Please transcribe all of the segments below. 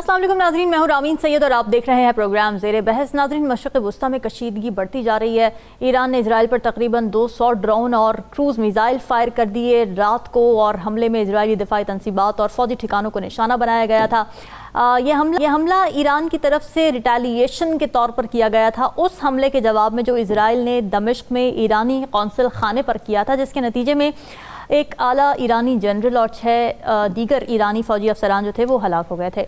अस्सलाम वालेकुम नाज़रीन, मैं हूं रामीन सैयद और आप देख रहे हैं प्रोग्राम ज़ेरे बहस। नाज़रीन, मशरिक़ वस्ता में कशीदगी बढ़ती जा रही है। ईरान ने इजराइल पर तकरीबन 200 ड्रोन और क्रूज़ मिसाइल फायर कर दिए रात को, और हमले में इजरायली दिफाई तनसीबात और फौजी ठिकानों को निशाना बनाया गया था। ये हमला ईरान की तरफ से रिटेलिएशन के तौर पर किया गया था, उस हमले के जवाब में जो इजराइल ने दमिश्क में ईरानी कौंसल खाने पर किया था, जिसके नतीजे में एक आला ईरानी जनरल और 6 दीगर ईरानी फौजी अफसरान जो थे वो हलाक हो गए थे।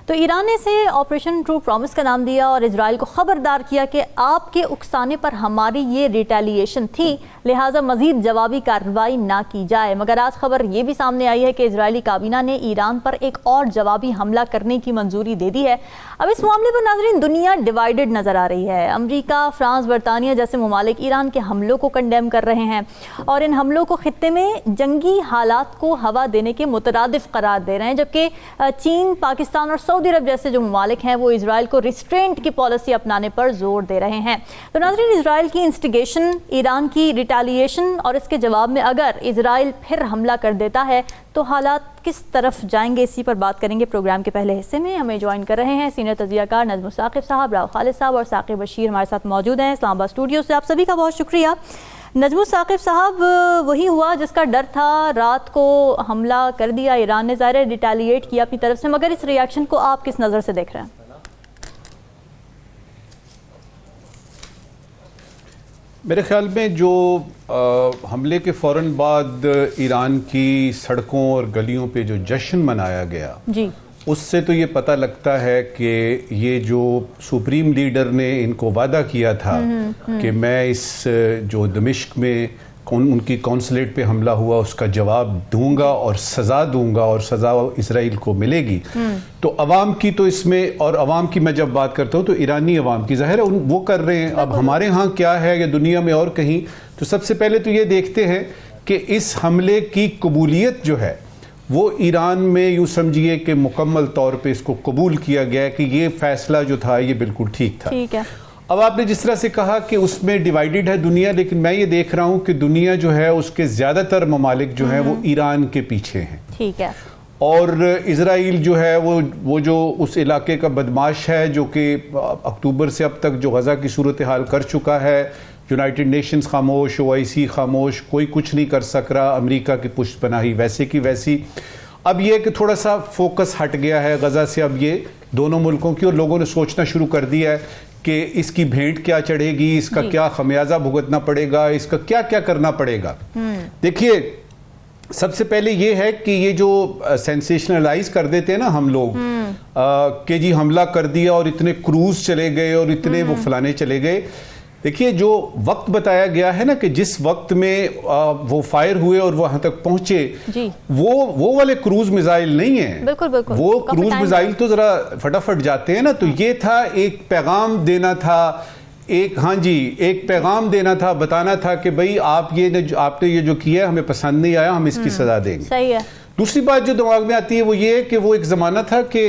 तो ईरान ने इसे ऑपरेशन ट्रू प्रॉमिस का नाम दिया और इजराइल को ख़बरदार किया कि आपके उकसाने पर हमारी ये रिटेलिएशन थी, लिहाजा मज़ीद जवाबी कार्रवाई ना की जाए। मगर आज खबर ये भी सामने आई है कि इजरायली काबीना ने ईरान पर एक और जवाबी हमला करने की मंजूरी दे दी है। अब इस मामले पर नाज़रीन दुनिया डिवाइडेड नज़र आ रही है। अमरीका, फ्रांस, बरतानिया जैसे ममालिक ईरान के हमलों को कंडेम कर रहे हैं और इन हमलों को खित्ते में जंगी हालात को हवा देने के मुतरादिफ करार दे रहे हैं, जबकि चीन, पाकिस्तान और सऊदी अरब जैसे जो ममालिक हैं वो इजराइल को रिस्ट्रेंट की पॉलिसी अपनाने पर जोर दे रहे हैं। तो नाज़रीन, इजराइल की इंस्टिगेशन, ईरान की रिटेलिएशन और इसके जवाब में अगर इजराइल फिर हमला कर देता है तो हालात किस तरफ जाएंगे, इसी पर बात करेंगे प्रोग्राम के पहले हिस्से में। हमें ज्वाइन कर रहे हैं सीनियर तजियाकार नजमुल साकिब साहब, राव खालिद साहब और साकिब बशीर हमारे साथ मौजूद हैं इस्लामाबाद स्टूडियो से। आप सभी का बहुत शुक्रिया। नजमुल साकिब साहब, वही हुआ जिसका डर था, रात को हमला कर दिया ईरान ने, ज़ाहिर रिटेलिएट किया अपनी तरफ से, मगर इस रिएक्शन को आप किस नज़र से देख रहे हैं? मेरे ख्याल में जो हमले के फ़ौरन बाद ईरान की सड़कों और गलियों पे जो जश्न मनाया गया जी, उससे तो ये पता लगता है कि ये जो सुप्रीम लीडर ने इनको वादा किया था कि मैं इस जो दमिश्क में उनकी कौंसलेट पे हमला हुआ उसका जवाब दूंगा और सज़ा दूंगा और सज़ा इसराइल को मिलेगी। तो अवाम की तो इसमें, और अवाम की मैं जब बात करता हूँ तो ईरानी अवाम की, ज़ाहिर है वो कर रहे हैं। अब हमारे यहाँ क्या है या दुनिया में और कहीं, तो सबसे पहले तो ये देखते हैं कि इस हमले की कबूलियत जो है वो ईरान में यूँ समझिए कि मुकम्मल तौर पे इसको कबूल किया गया कि ये फैसला जो था ये बिल्कुल ठीक था। ठीक है। अब आपने जिस तरह से कहा कि उसमें डिवाइडेड है दुनिया, लेकिन मैं ये देख रहा हूँ कि दुनिया जो है उसके ज़्यादातर ममालिक जो हैं वो ईरान के पीछे हैं। ठीक है। और इजराइल जो है वो जो उस इलाके का बदमाश है, जो कि अक्टूबर से अब तक जो गज़ा की सूरत हाल कर चुका है, यूनाइटेड नेशंस खामोश, OIC खामोश, कोई कुछ नहीं कर सक रहा, अमेरिका की पुष्टपनाही वैसे की वैसी। अब ये कि थोड़ा सा फोकस हट गया है गज़ा से अब ये दोनों मुल्कों की, और लोगों ने सोचना शुरू कर दिया है कि इसकी भेंट क्या चढ़ेगी, इसका क्या खमियाजा भुगतना पड़ेगा, इसका क्या क्या करना पड़ेगा। देखिए, सबसे पहले ये है कि ये जो सेंसेशनलाइज कर देते हैं ना हम लोग कि जी हमला कर दिया और इतने क्रूज चले गए और इतने वो फलाने चले गए। देखिए, जो वक्त बताया गया है ना कि जिस वक्त में वो फायर हुए और वहां तक पहुंचे, वो वाले क्रूज मिसाइल नहीं है। बिल्कुल बिल्कुल। वो क्रूज मिसाइल तो जरा फटाफट जाते हैं ना। तो ये था, एक पैगाम देना था, एक पैगाम देना था, बताना था कि भाई आपने ये जो किया हमें पसंद नहीं आया, हम इसकी सजा देंगे। सही है। दूसरी बात जो दिमाग में आती है वो ये है कि वो एक जमाना था कि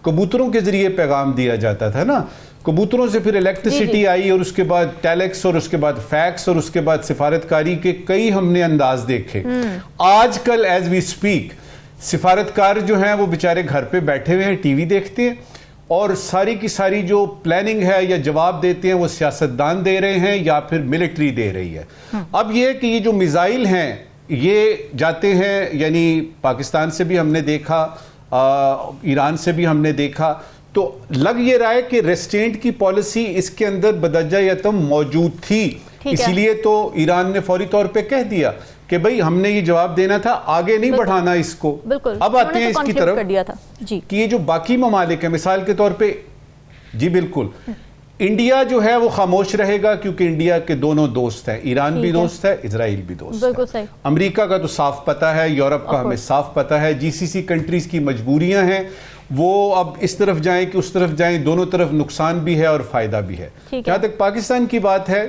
कबूतरों के जरिए पैगाम दिया जाता था ना। कबूतरों से फिर इलेक्ट्रिसिटी आई और उसके बाद टेलेक्स और उसके बाद फैक्स और उसके बाद सिफारतकारी के कई हमने अंदाज देखे। आजकल एज वी स्पीक सिफारतकार जो हैं वो बेचारे घर पे बैठे हुए हैं, टीवी देखते हैं और सारी की सारी जो प्लानिंग है या जवाब देते हैं वो सियासतदान दे रहे हैं या फिर मिलिट्री दे रही है। अब ये कि ये जो मिसाइल हैं ये जाते हैं, यानी पाकिस्तान से भी हमने देखा, ईरान से भी हमने देखा, तो लग ये रहा है कि रेस्ट्रेंट की पॉलिसी इसके अंदर बदजा यतम मौजूद थी। इसीलिए तो ईरान ने फौरी तौर पे कह दिया कि भाई हमने ये जवाब देना था, आगे नहीं बढ़ाना इसको। अब आते हैं इसकी तरफ कि ये जो बाकी ममालिक है, मिसाल के तौर पे, जी बिल्कुल, इंडिया जो है वो खामोश रहेगा क्योंकि इंडिया के दोनों दोस्त हैं, ईरान भी दोस्त है, इजराइल भी दोस्त है। अमेरिका का तो साफ पता है, यूरोप का हमें साफ पता है, GCC कंट्रीज की मजबूरियां हैं, वो अब इस तरफ जाएं कि उस तरफ जाएं, दोनों तरफ नुकसान भी है और फायदा भी है। जहां तक पाकिस्तान की बात है,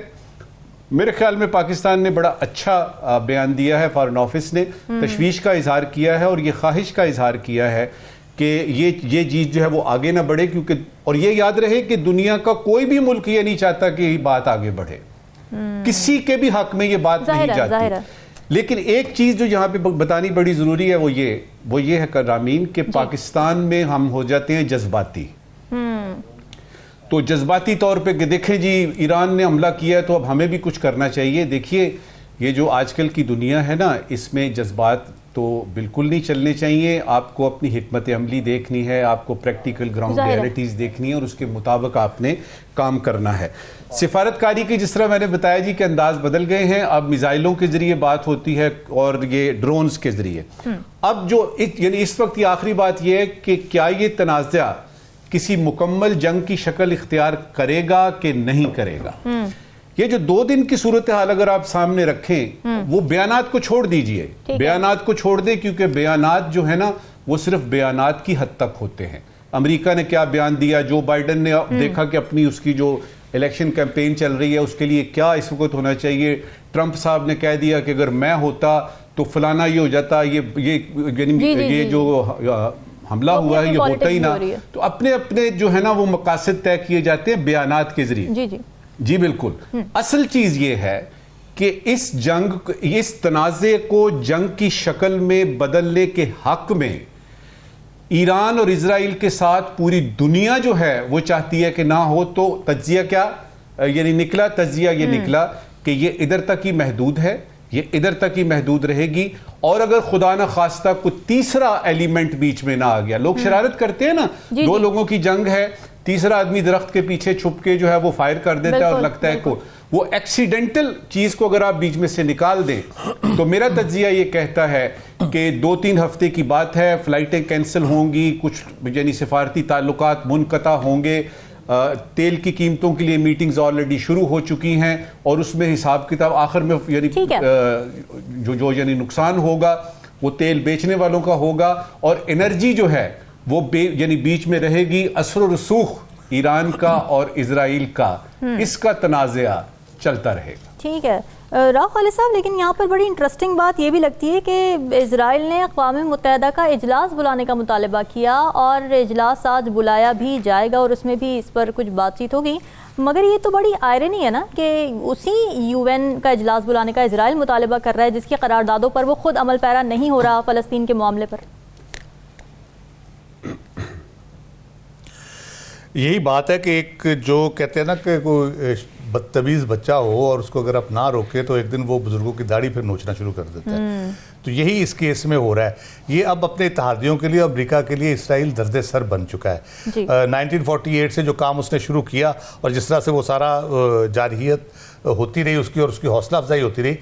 मेरे ख्याल में पाकिस्तान ने बड़ा अच्छा बयान दिया है, फॉरेन ऑफिस ने तशवीश का इजहार किया है और ये ख्वाहिश का इजहार किया है कि ये चीज जो है वो आगे ना बढ़े, क्योंकि, और ये याद रहे कि दुनिया का कोई भी मुल्क ये नहीं चाहता कि ये बात आगे बढ़े, किसी के भी हक में ये बात नहीं जाती। लेकिन एक चीज जो यहाँ पे बतानी बड़ी जरूरी है वो ये है करामीन कि पाकिस्तान में हम हो जाते हैं जज्बाती। तो जज्बाती तौर पे देखें जी, ईरान ने हमला किया है तो अब हमें भी कुछ करना चाहिए। देखिए, ये जो आजकल की दुनिया है ना, इसमें जज्बात तो बिल्कुल नहीं चलने चाहिए। आपको अपनी हिकमत अमली देखनी है, आपको प्रैक्टिकल ग्राउंड रियलिटीज देखनी है और उसके मुताबिक आपने काम करना है। सिफारतकारी की जिस तरह मैंने बताया जी कि अंदाज बदल गए हैं। अब मिसाइलों के जरिए बात होती है और ये ड्रोन्स के जरिए। अब जो यानी इस वक्त ये आखिरी बात यह है कि क्या ये तनाज़ा किसी मुकम्मल जंग की शक्ल इख्तियार करेगा कि नहीं करेगा। ये जो 2 दिन की सूरत हाल अगर आप सामने रखें, वो बयानात को छोड़ दीजिए, बयानात को छोड़ दें, क्योंकि बयानात जो है ना वो सिर्फ बयानात की हद तक होते हैं। अमेरिका ने क्या बयान दिया, जो बाइडन ने देखा कि अपनी उसकी जो इलेक्शन कैंपेन चल रही है उसके लिए क्या इस वक्त होना चाहिए। ट्रंप साहब ने कह दिया कि अगर मैं होता तो फलाना ये हो जाता, ये जो हमला हुआ है ये होता ही ना। तो अपने अपने जो है ना वो मकासद तय किए जाते हैं बयानात के जरिए। जी बिल्कुल। असल चीज ये है कि इस तनाज़े को जंग की शक्ल में बदलने के हक में ईरान और इजराइल के साथ पूरी दुनिया जो है वो चाहती है कि ना हो। तो तज्जिया क्या यानी निकला, तज्जिया ये निकला कि ये इधर तक ही महदूद है, ये इधर तक ही महदूद रहेगी। और अगर खुदा ना खास्ता कोई तीसरा एलिमेंट बीच में ना आ गया, लोग शरारत करते हैं ना, 2 लोगों की जंग है, तीसरा आदमी दरख्त के पीछे छुप के जो है वो फायर कर देता है और लगता है को वो एक्सीडेंटल चीज को अगर आप बीच में से निकाल दें तो मेरा तज्जिया ये कहता है कि 2-3 हफ्ते की बात है, फ्लाइटें कैंसिल होंगी, कुछ यानी सिफारती ताल्लुकात मुनक़ता होंगे, तेल की कीमतों के लिए मीटिंग्स ऑलरेडी शुरू हो चुकी हैं और उसमें हिसाब किताब आखिर में यानी जो यानी नुकसान होगा वो तेल बेचने वालों का होगा और एनर्जी जो है वो यानी बीच में रहेगी। असर और रसूख ईरान का और इजराइल का, इसका तनाज़ा चलता रहेगा। ठीक है राव खालिद साहब, लेकिन यहाँ पर बड़ी इंटरेस्टिंग बात ये भी लगती है कि इजराइल ने अक़वाम मुत्तहिदा का इजलास बुलाने का मुतालबा किया और इजलास आज बुलाया भी जाएगा और उसमें भी इस पर कुछ बातचीत होगी। मगर ये तो बड़ी आयरनी है ना कि उसी UN का इजलास बुलाने का इजराइल मुतालबा कर रहा है जिसकी करारदादों पर वो खुद अमल पैरा नहीं हो रहा फ़लस्तीन के मामले पर। यही बात है कि एक जो कहते हैं ना कि कोई बदतमीज़ बच्चा हो और उसको अगर आप ना रोके तो एक दिन वो बुजुर्गों की दाढ़ी फिर नोचना शुरू कर देता है। तो यही इस केस में हो रहा है। ये अब अपने इत्तेहादियों के लिए, अमेरिका के लिए इसराइल दर्द सर बन चुका है। 1948 से जो काम उसने शुरू किया और जिस तरह से वो सारा जारहियत होती रही उसकी और उसकी हौसला अफजाई होती रही,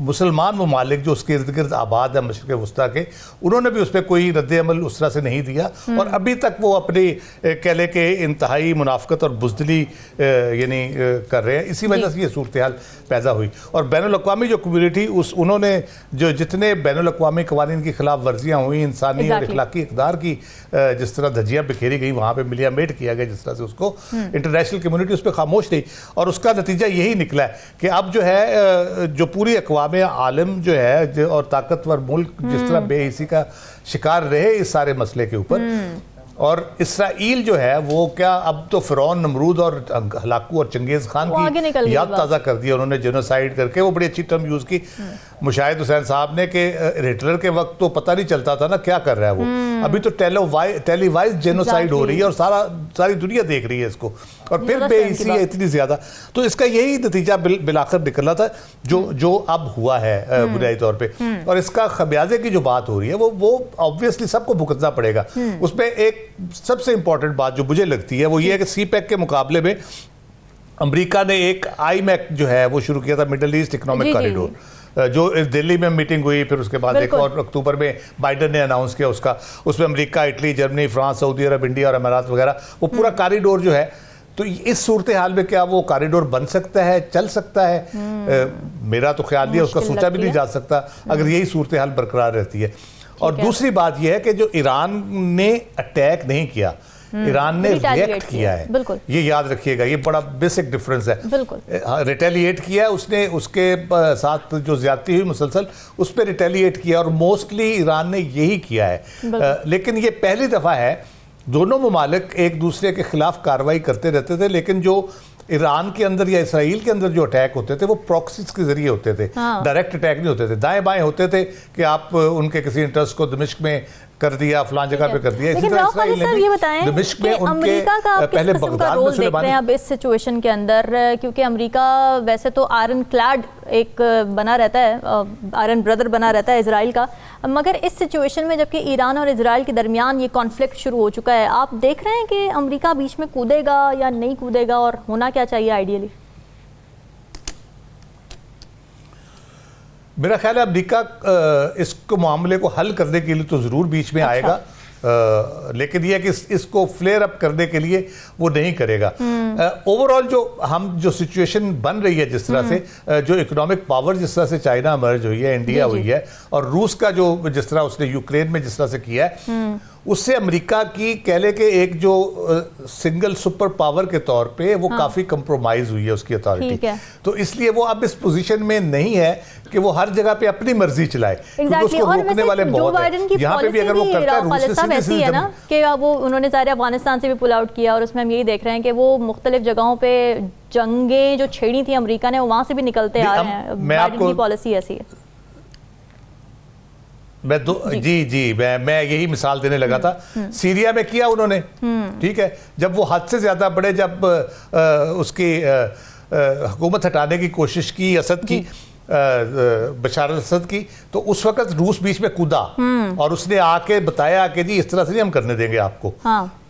मुसलमान ममालिक जो उसके इर्द गिर्द आबाद है मशरिक़ वस्ता के, उन्होंने भी उस पर कोई रद्द अमल उस तरह से नहीं दिया और अभी तक वो अपनी कह ले के इंतहाई मुनाफ़क़त और बुज़दिली यानी कर रहे हैं। इसी वजह से ये सूरत हाल पैदा हुई और बैनुल-अक़वामी जो कम्यूनिटी उन्होंने जो जितने बैनुल-अक़वामी क़वानीन की खिलाफ वर्जियाँ हुई, इंसानी और इखलाकी इक़दार की जिस तरह धज्जियाँ बिखेरी गई, वहाँ पर मिलियामेट किया गया जिस तरह से, उसको इंटरनेशनल कम्यूनिटी उस पर खामोश रही और उसका नतीजा यही निकला है कि अब जो है जो पूरी अक़वाम आलम जो है और ताकतवर मुल्क जिस तरह बेहिसी का शिकार रहे इस सारे मसले के ऊपर, और इसराइल जो है वो क्या अब तो फ़िरौन, नमरूद और हलाकू और चंगेज़ खान की याद ताज़ा कर दी उन्होंने जेनोसाइड करके। वो बड़ी अच्छी टर्म यूज़ की मुशाहिद हुसैन साहब ने कि हिटलर के वक्त तो पता नहीं चलता था ना क्या कर रहा है वो, अभी तो टेलीवाइज जेनोसाइड हो रही है और सारी दुनिया देख रही है इसको और फिर बेहिसी है इतनी ज़्यादा। तो इसका यही नतीजा बिलाखिर निकला था जो अब हुआ है बुनियादी तौर पर। और इसका खमियाजे की जो बात हो रही है वो ऑब्वियसली सबको भुगतना पड़ेगा। उसमें एक सबसे इंपॉर्टेंट बात जो मुझे लगती है वो ये है कि CPEC के मुकाबले में अमेरिका ने एक IMEC जो है वो शुरू किया था, मिडल ईस्ट इकोनॉमिक कॉरिडोर, जो दिल्ली में मीटिंग हुई, फिर उसके बाद एक और अक्टूबर में बाइडन ने अनाउंस किया उसका, उसमें America, Italy, Germany, France, Saudi Arab, India और अमारात वगैरह, वो पूरा कॉरिडोर जो है। तो इस सूरत हाल में क्या वो कॉरिडोर बन सकता है, चल सकता है? मेरा तो ख्याल नहीं है, उसका सोचा भी नहीं जा सकता अगर यही सूरत हाल बरकरार रहती है। और दूसरी बात यह है कि जो ईरान ने अटैक नहीं किया, ईरान ने रिएक्ट किया है, ये याद रखिएगा, ये बड़ा बेसिक डिफरेंस है। रिटेलिएट किया उसने, उसके साथ जो ज्यादती हुई मुसलसल उस पर रिटेलिएट किया और मोस्टली ईरान ने यही किया है। लेकिन ये पहली दफ़ा है दोनों ममालिक एक दूसरे के खिलाफ कार्रवाई करते रहते थे, लेकिन जो ईरान के अंदर या इसराइल के अंदर जो अटैक होते थे वो प्रॉक्सीज के जरिए होते थे, डायरेक्ट अटैक नहीं होते थे। दाएं बाएं होते थे कि आप उनके किसी इंटरेस्ट को दमिश्क में कर दिया, फलां जगह पे कर दिया। लेकिन राव खालिद साहब ये बताएं कि अमेरिका का आप किस किस्म का रोल देख रहे हैं अब इस सिचुएशन के अंदर, क्योंकि अमेरिका वैसे तो आयरन क्लैड एक बना रहता है, आयरन ब्रदर बना रहता है इजराइल का, मगर इस सिचुएशन में जबकि ईरान और इजराइल के दरमियान ये कॉन्फ्लिक्ट शुरू हो चुका है, आप देख रहे हैं कि अमेरिका बीच में कूदेगा या नहीं कूदेगा और होना क्या चाहिए आइडियली? मेरा ख्याल है अमेरिका इसको मामले को हल करने के लिए तो ज़रूर बीच में आएगा, लेकिन यह कि इसको फ्लेयर अप करने के लिए वो नहीं करेगा। ओवरऑल जो सिचुएशन बन रही है जिस तरह से, जो इकोनॉमिक पावर जिस तरह से चाइना मर्ज हुई है, इंडिया हुई है, और रूस का जो जिस तरह उसने यूक्रेन में जिस तरह से किया है, उससे अमेरिका की कह ले कि एक जो सिंगल सुपर पावर के तौर पे वो काफी कंप्रोमाइज हुई है उसकी अथॉरिटी। तो इसलिए वो अब इस पोजीशन में नहीं है कि वो हर जगह पे अपनी मर्जी चलाए, क्योंकि उसको रोकने वाले बहुत हैं। यहाँ पे भी अगर वो करता है रूस से ऐसी है ना कि वो उन्होंने ज़ाहिर अफगानिस्तान से भी पुल आउट किया, और उसमें हम यही देख रहे हैं कि वो मुख्तलिफ जगहों पे जंगें जो छेड़ी थी अमेरिका ने, वहां से भी निकलते आ रहे हैं। बाइडेन की पॉलिसी ऐसी है। मैं यही मिसाल देने लगा था। सीरिया में किया उन्होंने, ठीक है, जब वो हद से ज्यादा बड़े, जब उसकी हुकूमत हटाने की कोशिश की असद की, बशार असद की, तो उस वक्त रूस बीच में कूदा और उसने आके बताया कि जी इस तरह से नहीं हम करने देंगे आपको।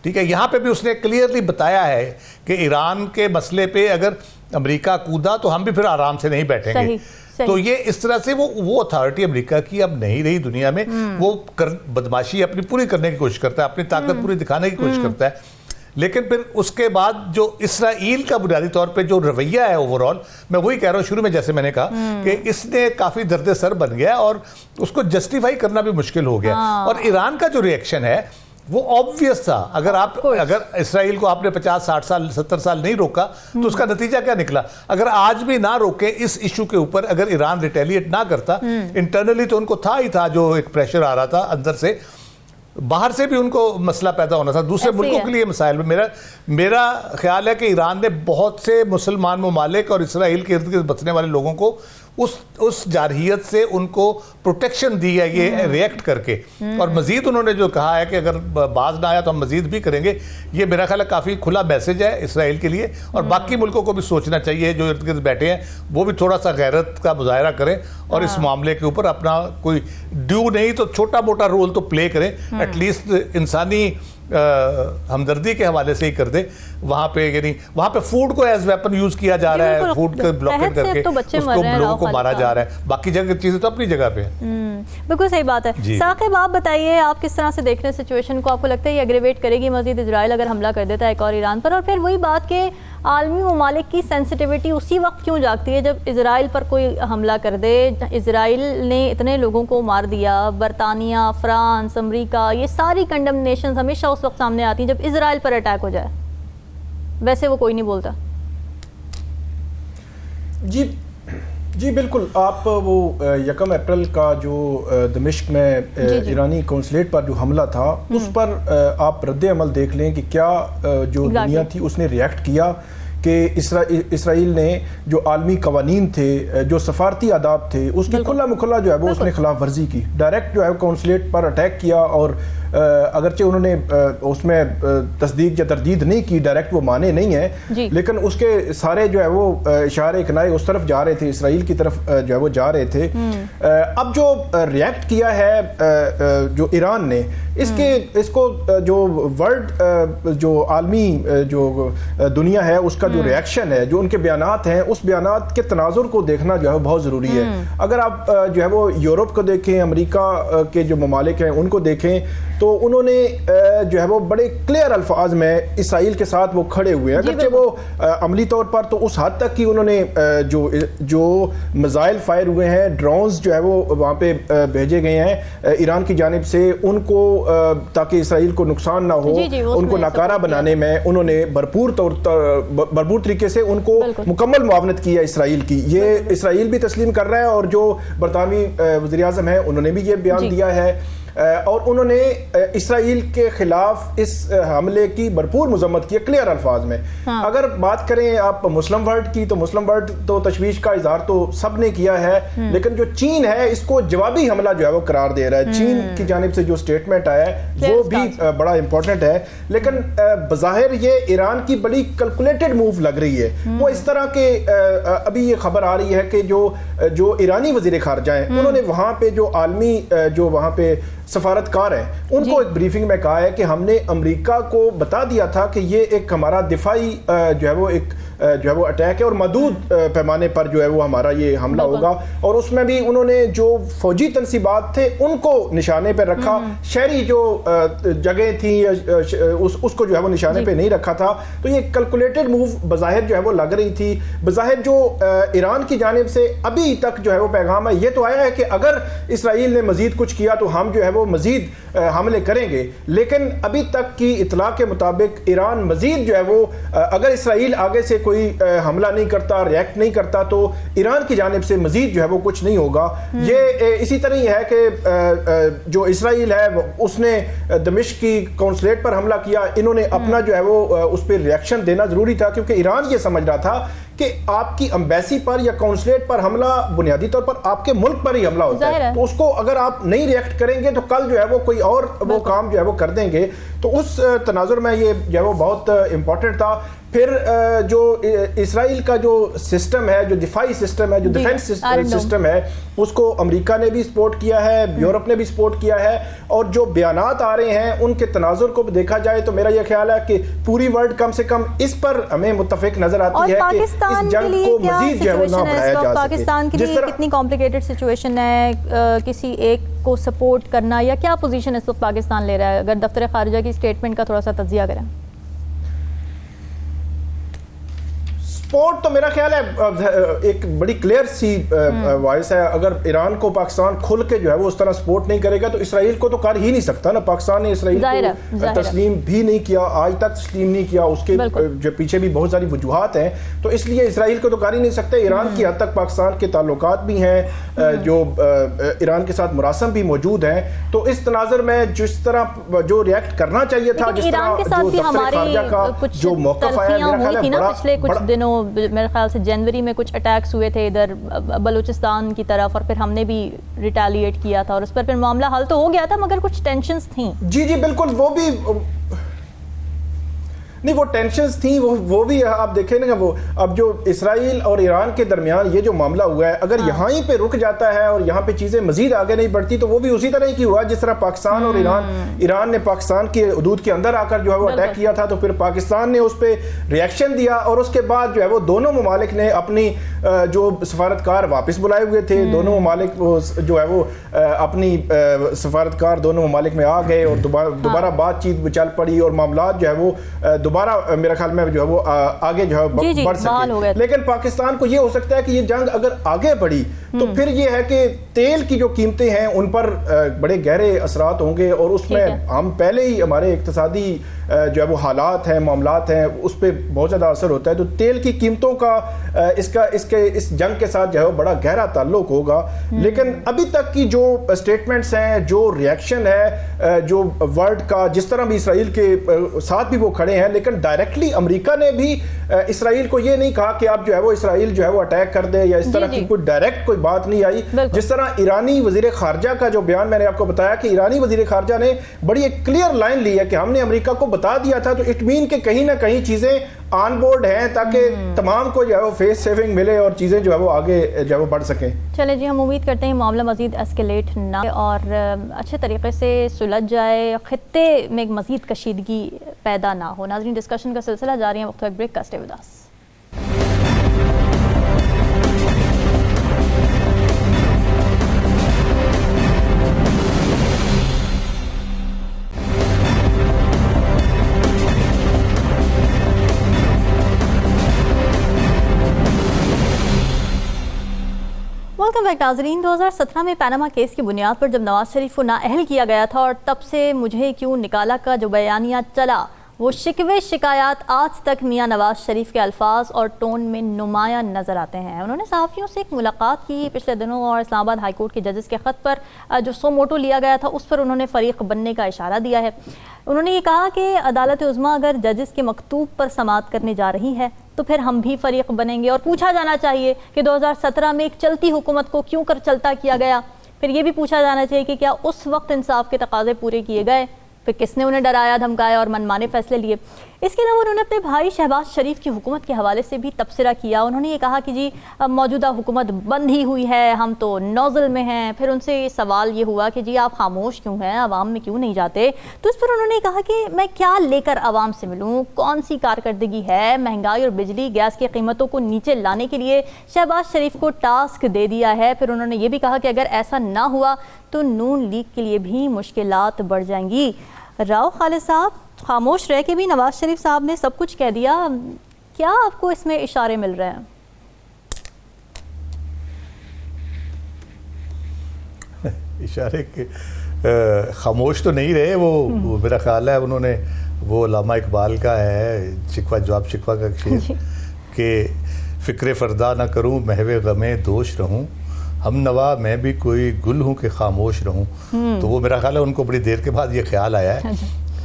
ठीक है, यहाँ पे भी उसने क्लियरली बताया है कि ईरान के मसले पे अगर अमेरिका कूदा तो हम भी फिर आराम से नहीं बैठेंगे। तो ये इस तरह से वो अथॉरिटी अमेरिका की अब नहीं रही दुनिया में। वो बदमाशी अपनी पूरी करने की कोशिश करता है, अपनी ताकत पूरी दिखाने की कोशिश करता है, लेकिन फिर उसके बाद जो इसराइल का बुनियादी तौर पे जो रवैया है ओवरऑल, मैं वही कह रहा हूँ शुरू में जैसे मैंने कहा कि इसने काफी दर्द सर बन गया और उसको जस्टिफाई करना भी मुश्किल हो गया। और ईरान का जो रिएक्शन है वो ऑब्वियस था। अगर इसराइल को आपने 50, 60 साल, 70 साल नहीं रोका तो उसका नतीजा क्या निकला? अगर आज भी ना रोके इस इशू के ऊपर, अगर ईरान रिटेलिएट ना करता, इंटरनली तो उनको था ही था जो एक प्रेशर आ रहा था अंदर से, बाहर से भी उनको मसला पैदा होना था, दूसरे मुल्कों के लिए मसाइल में। मेरा ख्याल है कि ईरान ने बहुत से मुसलमान ममालिक और इसराइल के इर्द गिर्द बसने वाले लोगों को उस जारहियत से उनको प्रोटेक्शन दी है ये रिएक्ट करके। और मजीद उन्होंने जो कहा है कि अगर बाज ना आया तो हम मजीद भी करेंगे, ये मेरा ख्याल है काफ़ी खुला मैसेज है इसराइल के लिए। और बाकी मुल्कों को भी सोचना चाहिए, जो इर्द गिर्द बैठे हैं वो भी थोड़ा सा गैरत का मुजाहरा करें और इस मामले के ऊपर अपना कोई ड्यू नहीं तो छोटा मोटा रोल तो प्ले करें, एटलीस्ट इंसानी हमदर्दी के हवाले से ही कर दे। वहां पे यानी वहां पे फूड को एज वेपन यूज किया जा रहा है, फूड को ब्लॉकेट करके तो उसको लोगों को मारा जा रहा है, बाकी जगह चीजें तो अपनी जगह पे है। बिल्कुल सही बात है। साकिब, आप बताइए आप किस तरह से देख रहे हैं सिचुएशन को? आपको लगता है ये एग्रेवेट करेगी मजीद इजराइल अगर हमला कर देता है एक और ईरान पर? और फिर वही बात के आलमी ममालिक की सेंसिटिविटी उसी वक्त क्यों जागती है जब इजराइल पर कोई हमला कर दे? इजराइल ने इतने लोगों को मार दिया, बरतानिया, फ्रांस, अमेरिका, ये सारी कंडमनेशन हमेशा उस वक्त सामने आती हैं जब इजराइल पर अटैक हो जाए। वैसे वो कोई नहीं बोलता। जी बिल्कुल। आप वो 1 अप्रैल का जो दमिश्क में ईरानी कौंसलेट पर जो हमला था उस पर आप रद्द अमल देख लें कि क्या जो दुनिया थी उसने रिएक्ट किया कि इसराइल ने जो आलमी कवानीन थे, जो सफारती आदाब थे, उसकी खुला मुखला जो है वो उसने खिलाफ वर्जी की। डायरेक्ट जो है कौंसलेट पर अटैक किया और अगरचे उन्होंने उसमें तस्दीक या तरदीद नहीं की, डायरेक्ट वो माने नहीं है, लेकिन उसके सारे जो है वो इशारे किनारे उस तरफ जा रहे थे, इसराइल की तरफ जो है वो जा रहे थे। अब जो रिएक्ट किया है जो ईरान ने, इसको जो वर्ल्ड जो आलमी जो दुनिया है उसका जो रिएक्शन है, जो उनके बयानात हैं, उस बयानात के तनाजुर को देखना जो है बहुत ज़रूरी है। अगर आप जो है वो यूरोप को देखें, अमेरिका के जो ममालिक हैं उनको देखें, तो उन्होंने जो है वो बड़े क्लियर अल्फाज में इसराइल के साथ वो खड़े हुए हैं। अगरचे वो अमली तौर पर तो उस हद तक कि उन्होंने जो मिसाइल फायर हुए हैं, ड्रोन्स जो है वो वहाँ पे भेजे गए हैं ईरान की जानिब से, उनको ताकि इसराइल को नुकसान ना हो, उनको नाकारा बनाने में उन्होंने भरपूर तरीके से उनको मुकम्मल मुआवनत की है इसराइल की। ये इसराइल भी तस्लीम कर रहा है और जो बरतानवी वज़ीर आज़म है उन्होंने भी ये बयान दिया है। और उन्होंने इसराइल के खिलाफ इस हमले की भरपूर मजम्मत की क्लियर अल्फाज में। हाँ। अगर बात करें आप मुस्लिम वर्ल्ड की, तो मुस्लिम वर्ल्ड तो तशवीश का इजहार तो सब ने किया है, लेकिन जो चीन है इसको जवाबी हमला जो है वो करार दे रहा है। चीन की जानिब से जो स्टेटमेंट आया है वो भी बड़ा इंपॉर्टेंट है, लेकिन बज़ाहिर ये ईरान की बड़ी कैलकुलेटेड मूव लग रही है। वो इस तरह के अभी ये खबर आ रही है कि जो ईरानी वजीर खारजा हैं उन्होंने वहाँ पे जो आलमी जो वहाँ पे सफारतकार हैं उनको एक ब्रीफिंग में कहा है कि हमने अमेरिका को बता दिया था कि ये एक हमारा दिफाई जो है वो एक जो है वो अटैक है और मदूद पैमाने पर जो है वो हमारा ये हमला होगा। और उसमें भी उन्होंने जो फौजी तनसीबात थे उनको निशाने पर रखा, शहरी जो जगह थी उसको जो है वो निशाने पे नहीं रखा था। तो ये कैलकुलेटेड मूव बज़ाहिर जो है वो लग रही थी। बज़ाहिर जो ईरान की जानिब से अभी तक जो है वो पैगाम है ये तो आया है कि अगर इसराइल ने मजीद कुछ किया तो हम जो है वो मजीद हमले करेंगे, लेकिन अभी तक की इतला के मुताबिक ईरान मजीद जो है वो अगर इसराइल आगे से कोई हमला नहीं करता, रिएक्ट नहीं करता, तो ईरान की जानिब से मजीद जो है वो कुछ नहीं होगा। ये इसी तरह ही है कि जो इसराइल है उसने दमिश्क की कौंसलेट पर हमला किया, इन्होंने अपना जो है वो उस पर रिएक्शन देना जरूरी था, क्योंकि ईरान ये समझ रहा था कि आपकी एम्बेसी पर या कौंसलेट पर हमला बुनियादी तौर पर आपके मुल्क पर ही हमला होता है, तो उसको अगर आप नहीं रिएक्ट करेंगे तो कल जो है वो कोई और वो काम जो है वो कर देंगे। तो उस तनाजुर में ये जो है वो बहुत इंपॉर्टेंट था। फिर जो इसराइल का जो सिस्टम है, जो दिफाई सिस्टम है, जो डिफेंस सिस्टम है, उसको अमेरिका ने भी सपोर्ट किया है, यूरोप ने भी सपोर्ट किया है, और जो बयानात आ रहे हैं उनके तनाजुर को देखा जाए तो मेरा यह ख्याल है कि पूरी वर्ल्ड कम से कम इस पर हमें मुत्तफिक नजर आती है कि इस जंग को मजीद जो है वो ना बढ़ाया जा सके। पाकिस्तान के लिए कितनी कॉम्प्लिकेटेड सिचुएशन है, किसी एक को सपोर्ट करना, या क्या पोजीशन इस वक्त पाकिस्तान ले रहा है? अगर दफ्तर खारिजा की स्टेटमेंट का थोड़ा सा तज्जिया करें। सपोर्ट तो मेरा ख्याल है एक बड़ी क्लियर सी वॉइस है। अगर ईरान को पाकिस्तान खुल के जो है वो उस तरह सपोर्ट नहीं करेगा तो इसराइल को तो कर ही नहीं सकता ना। पाकिस्तान ने इसराइल को तस्लीम भी नहीं किया, आज तक तस्लीम नहीं किया, उसके जो पीछे भी बहुत सारी वजूहात हैं, तो इसलिए इसराइल को तो कर ही नहीं सकते। ईरान की हद तक पाकिस्तान के ताल्लुकात भी हैं, जो ईरान के साथ मुरासम भी मौजूद हैं। तो इस तनाजुर में जिस तरह जो रिएक्ट करना चाहिए था, जिस तरह जो मौक़िफ़ आया, मेरा ख्याल है पिछले कुछ दिनों मेरे ख्याल से जनवरी में कुछ अटैक्स हुए थे इधर बलूचिस्तान की तरफ, और फिर हमने भी रिटेलिएट किया था और उस पर फिर मामला हल तो हो गया था, मगर कुछ टेंशन्स थी। जी जी बिल्कुल, वो भी नहीं, वो टेंशन्स थी, वो भी आप देखें ना, वो अब जो इसराइल और ईरान के दरमियान ये जो मामला हुआ है, अगर यहाँ ही पे रुक जाता है और यहाँ पे चीज़ें मजीद आगे नहीं बढ़ती तो वो भी उसी तरह की हुआ जिस तरह पाकिस्तान और ईरान ने पाकिस्तान के हदूद के अंदर आकर जो है वो अटैक किया था। तो फिर पाकिस्तान ने उस पर रिएक्शन दिया और उसके बाद जो है वो दोनों ममालिक ने अपनी जो सफारतकार वापस बुलाए हुए थे, दोनों ममालिक जो है वो अपनी सफारतकार दोनों ममालिक में आ गए और दोबारा बातचीत चल पड़ी और मामला जो है वो दोबारा मेरा ख्याल में जो है वो आगे जो है बढ़ सके। लेकिन पाकिस्तान को ये हो सकता है कि ये जंग अगर आगे बढ़ी तो फिर ये है कि तेल की जो कीमतें हैं उन पर बड़े गहरे असरात होंगे, और उसमें हम पहले ही हमारे इक्तिसादी जो है वो हालात हैं, मामलात हैं, उस पर बहुत ज़्यादा असर होता है। तो तेल की कीमतों का इस जंग के साथ जो है वो बड़ा गहरा ताल्लुक होगा। लेकिन अभी तक की जो स्टेटमेंट्स हैं, जो रिएक्शन है जो वर्ल्ड का, जिस तरह भी इसराइल के साथ भी वो खड़े हैं, लेकिन डायरेक्टली अमेरिका ने भी इसराइल को ये नहीं कहा कि आप जो है वो इसराइल जो है वो अटैक कर दे, या इस तरह की कोई डायरेक्ट कोई बात नहीं आई। जिस तरह ईरानी वजीर खारजा का जो बयान मैंने आपको बताया कि ईरानी वजीर खारजा ने बड़ी एक क्लियर लाइन ली है कि हमने अमेरिका को बता दिया था, तो इट मीन के कहीं ना कहीं चीजें ऑन बोर्ड हैं ताकि तमाम को जो है वो फेस सेविंग मिले और चीजें जो है वो आगे जो है वो बढ़ सकें। चले जी, हम उम्मीद करते हैं मामला मजीद एस्केलेट ना और अच्छे तरीके से सुलझ जाए, खित्ते में मजीद कशीदगी पैदा ना हो। नाज़रीन, डिस्कशन का सिलसिला जारी है, वक्त ब्रेक का, stay with us. Welcome back नाज़रीन। 2017 में पैनामा केस की बुनियाद पर जब नवाज शरीफ को नाअहल किया गया था और तब से मुझे क्यों निकाला का जो बयानिया चला, वो शिकवे शिकायत आज तक मियां नवाज शरीफ के अल्फाज और टोन में नुमायां नज़र आते हैं। उन्होंने सहाफ़ियों से एक मुलाकात की पिछले दिनों और इस्लामाबाद हाई कोर्ट के जजेस के ख़त पर जो सो मोटो लिया गया था उस पर उन्होंने फ़रीक बनने का इशारा दिया है। उन्होंने ये कहा कि अदालत उज़्मा अगर जजेस के मकतूब पर समाअत करने जा रही है तो फिर हम भी फ़रीक बनेंगे और पूछा जाना चाहिए कि 2017 में एक चलती हुकूमत को क्यों कर चलता किया गया। फिर ये भी पूछा जाना चाहिए कि क्या उस वक्त इंसाफ के तकाजे पूरे किए गए, फिर किसने उन्हें डराया धमकाया और मनमाने फैसले लिए। इसके अलावा उन्होंने अपने भाई शहबाज शरीफ की हुकूमत के हवाले से भी तबसरा किया। उन्होंने ये कहा कि जी अब मौजूदा हुकूमत बंद ही हुई है, हम तो नौज़ल में हैं। फिर उनसे सवाल ये हुआ कि जी आप खामोश क्यों हैं, आवाम में क्यों नहीं जाते। तो इस पर उन्होंने कहा कि मैं क्या लेकर आवाम से मिलूँ, कौन सी कारकर्दगी है। महंगाई और बिजली गैस की कीमतों को नीचे लाने के लिए शहबाज शरीफ को टास्क दे दिया है। फिर उन्होंने ये भी कहा कि अगर ऐसा ना हुआ तो नून लीग के लिए भी मुश्किलात बढ़ जाएंगी। राव खालिद साहब, खामोश रह के भी नवाज शरीफ साहब ने सब कुछ कह दिया, क्या आपको इसमें इशारे मिल रहे हैं? इशारे के खामोश तो नहीं रहे वो मेरा ख्याल है उन्होंने वो अल्लामा इकबाल का है शिकवा जवाब शिकवा का शेर कि फ़िक्र फ़रदा ना करूं महवे गमे दोष रहूं, हम नवा मैं भी कोई गुल हूँ कि खामोश रहूँ। तो वो मेरा ख्याल है उनको बड़ी देर के बाद ये ख्याल आया है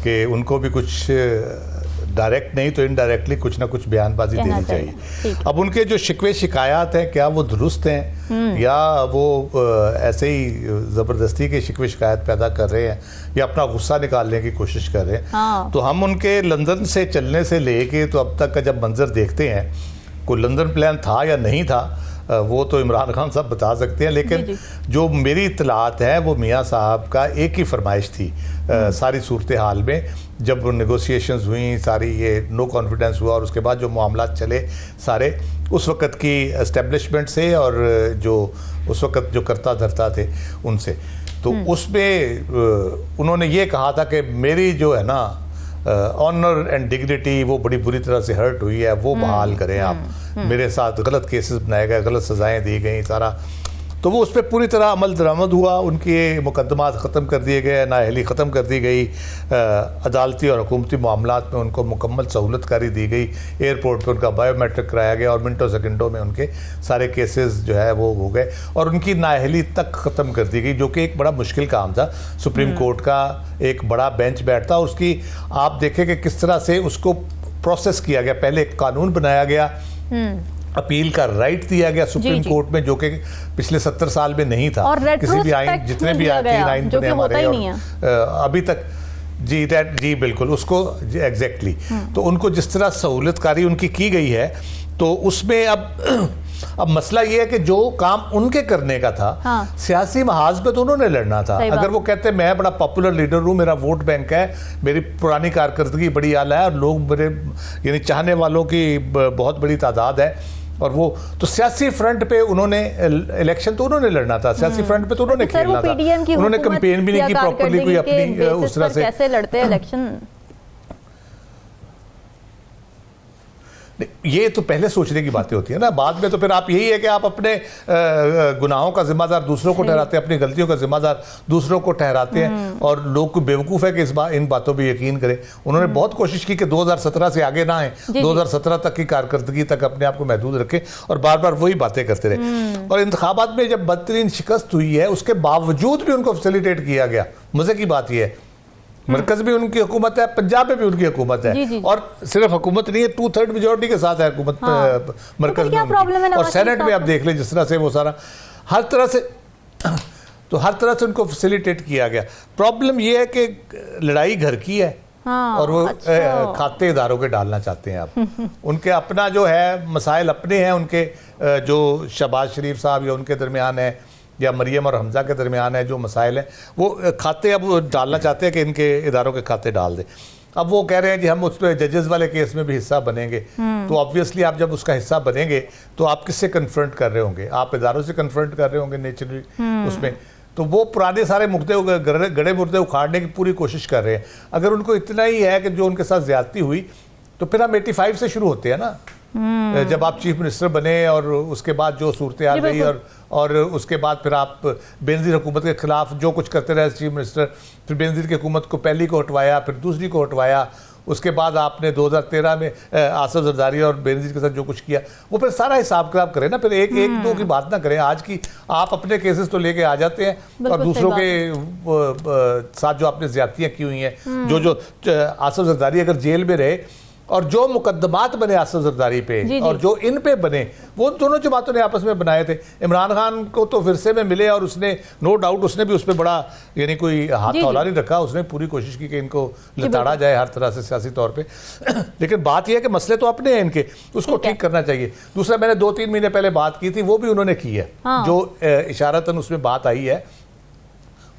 कि उनको भी कुछ डायरेक्ट नहीं तो इनडायरेक्टली कुछ ना कुछ बयानबाजी देनी चाहिए। अब उनके जो शिकवे शिकायत हैं क्या वो दुरुस्त हैं या वो ऐसे ही ज़बरदस्ती के शिकवे शिकायत पैदा कर रहे हैं या अपना गुस्सा निकालने की कोशिश कर रहे हैं। तो हम उनके लंदन से चलने से लेके तो अब तक का जब मंजर देखते हैं, कोई लंदन प्लान था या नहीं था वो तो इमरान खान साहब बता सकते हैं, लेकिन जो मेरी इत्तलात है वो मियाँ साहब का एक ही फरमाइश थी सारी सूरत हाल में। जब नेगोशिएशंस हुई, सारी ये नो कॉन्फिडेंस हुआ और उसके बाद जो मामलात चले सारे उस वक़्त की एस्टेब्लिशमेंट से और जो उस वक़्त जो करता धरता थे उनसे, तो उसमें उन्होंने ये कहा था कि मेरी जो है ना ऑनर एंड डिग्निटी वो बड़ी बुरी तरह से हर्ट हुई है, वो बहाल करें आप। मेरे साथ गलत केसेस बनाए गए, गलत सज़ाएं दी गई सारा, तो वो उस पर पूरी तरह अमल दरामद हुआ। उनके मुकदमात ख़त्म कर दिए गए, नाअहली ख़त्म कर दी गई, अदालती और हुकूमती मामलात में उनको मुकम्मल सहूलतकारी दी गई, एयरपोर्ट पर उनका बायोमेट्रिक कराया गया और मिनटों सेकंडों में उनके सारे केसेस जो है वो हो गए और उनकी नाअहली तक ख़त्म कर दी गई, जो कि एक बड़ा मुश्किल काम था। सुप्रीम कोर्ट का एक बड़ा बेंच बैठता और उसकी आप देखें कि किस तरह से उसको प्रोसेस किया गया। पहले एक कानून बनाया गया, अपील का राइट दिया गया सुप्रीम कोर्ट में, जो कि पिछले 70 साल में नहीं था। और किसी भी आइन, जितने भी आइन बने हमारे अभी तक जी बिल्कुल उसको एग्जैक्टली तो उनको जिस तरह सहूलतकारी उनकी की गई है, तो उसमें अब मसला ये है कि जो काम उनके करने का था सियासी महाज पे तो उन्होंने लड़ना था। अगर वो कहते मैं बड़ा पॉपुलर लीडर हूँ, मेरा वोट बैंक है, मेरी पुरानी कारकर्दगी बड़ी आला है और लोग मेरे यानी चाहने वालों की बहुत बड़ी तादाद है, और वो तो सियासी फ्रंट पे उन्होंने इलेक्शन तो उन्होंने लड़ना था, सियासी फ्रंट पे तो उन्होंने खेलना था। उन्होंने कैंपेन भी नहीं की प्रॉपर्ली कोई अपनी उस तरह से। कैसे लड़ते इलेक्शन? ये तो पहले सोचने की बातें होती है ना, बाद में तो फिर आप यही है कि आप अपने गुनाहों का जिम्मेदार दूसरों को ठहराते हैं, अपनी गलतियों का जिम्मेदार दूसरों को ठहराते हैं और लोग को बेवकूफ़ है कि इन बातों पर यकीन करें। उन्होंने बहुत कोशिश की कि 2017 से आगे ना आए, 2017 तक की कारकर्दगी तक अपने आप को महदूद रखें और बार बार वही बातें करते रहे। और इंतखाबात में जब बदतरीन शिकस्त हुई है उसके बावजूद भी उनको फैसिलिटेट किया गया। मज़े की बात यह है मरकज भी उनकी हुकूमत है, पंजाब में भी उनकी हुकूमत है, और सिर्फ हुकूमत नहीं है, 2/3 मेजोरिटी के साथ है हुकूमत मरकज में और सेनेट में आप देख लें जिस तरह से वो सारा हर तरह से उनको फैसिलिटेट किया गया। प्रॉब्लम ये है कि लड़ाई घर की है और वो खाते इदारों के डालना चाहते हैं आप। उनके अपना जो है मसाइल अपने हैं, उनके जो शहबाज शरीफ साहब या उनके दरमियान है या मरियम और हमजा के दरमियान है जो मसाइल हैं, वो खाते अब डालना चाहते हैं कि इनके इदारों के खाते डाल दें। अब वो कह रहे हैं कि हम उस पर जजेस वाले केस में भी हिस्सा बनेंगे, तो ऑब्वियसली आप जब उसका हिस्सा बनेंगे तो आप किससे कन्फ्रंट कर रहे होंगे? आप इदारों से कन्फ्रंट कर रहे होंगे नेचुरली उसमें। तो वो पुराने सारे मुद्दे गड़े मुद्दे उखाड़ने की पूरी कोशिश कर रहे हैं। अगर उनको इतना ही है कि जो उनके साथ ज्यादती हुई, तो फिर हम 85 से शुरू होते हैं ना, जब आप चीफ मिनिस्टर बने और उसके बाद जो सूरत हाल रही और उसके बाद फिर आप बेनज़ीर हुकूमत के खिलाफ जो कुछ करते रहे चीफ मिनिस्टर, फिर बेनज़ीर की हुकूमत को पहली को हटवाया, फिर दूसरी को हटवाया, उसके बाद आपने 2013 में आसिफ जरदारी और बेनजीर के साथ जो कुछ किया, वो फिर सारा हिसाब किताब करें ना, फिर एक दो की बात ना करें। आज की आप अपने केसेस तो लेके आ जाते हैं और दूसरों के साथ जो आपने ज्यादतियां की हुई हैं, जो आसिफ जरदारी अगर जेल में रहे और जो मुकदमात बने आसिफ जरदारी पे और जो इन पे बने, वो दोनों जमातों ने आपस में बनाए थे। इमरान खान को तो फिरसे में मिले और उसने नो डाउट उसने भी उस पर बड़ा यानी कोई हाथ हौला नहीं रखा, उसने पूरी कोशिश की कि इनको लताड़ा जाए हर तरह से सियासी तौर पे। लेकिन बात यह है कि मसले तो अपने हैं इनके, उसको ठीक करना चाहिए। दूसरा, मैंने 2-3 महीने पहले बात की थी, वो भी उन्होंने की है, जो इशारतन उसमें बात आई है,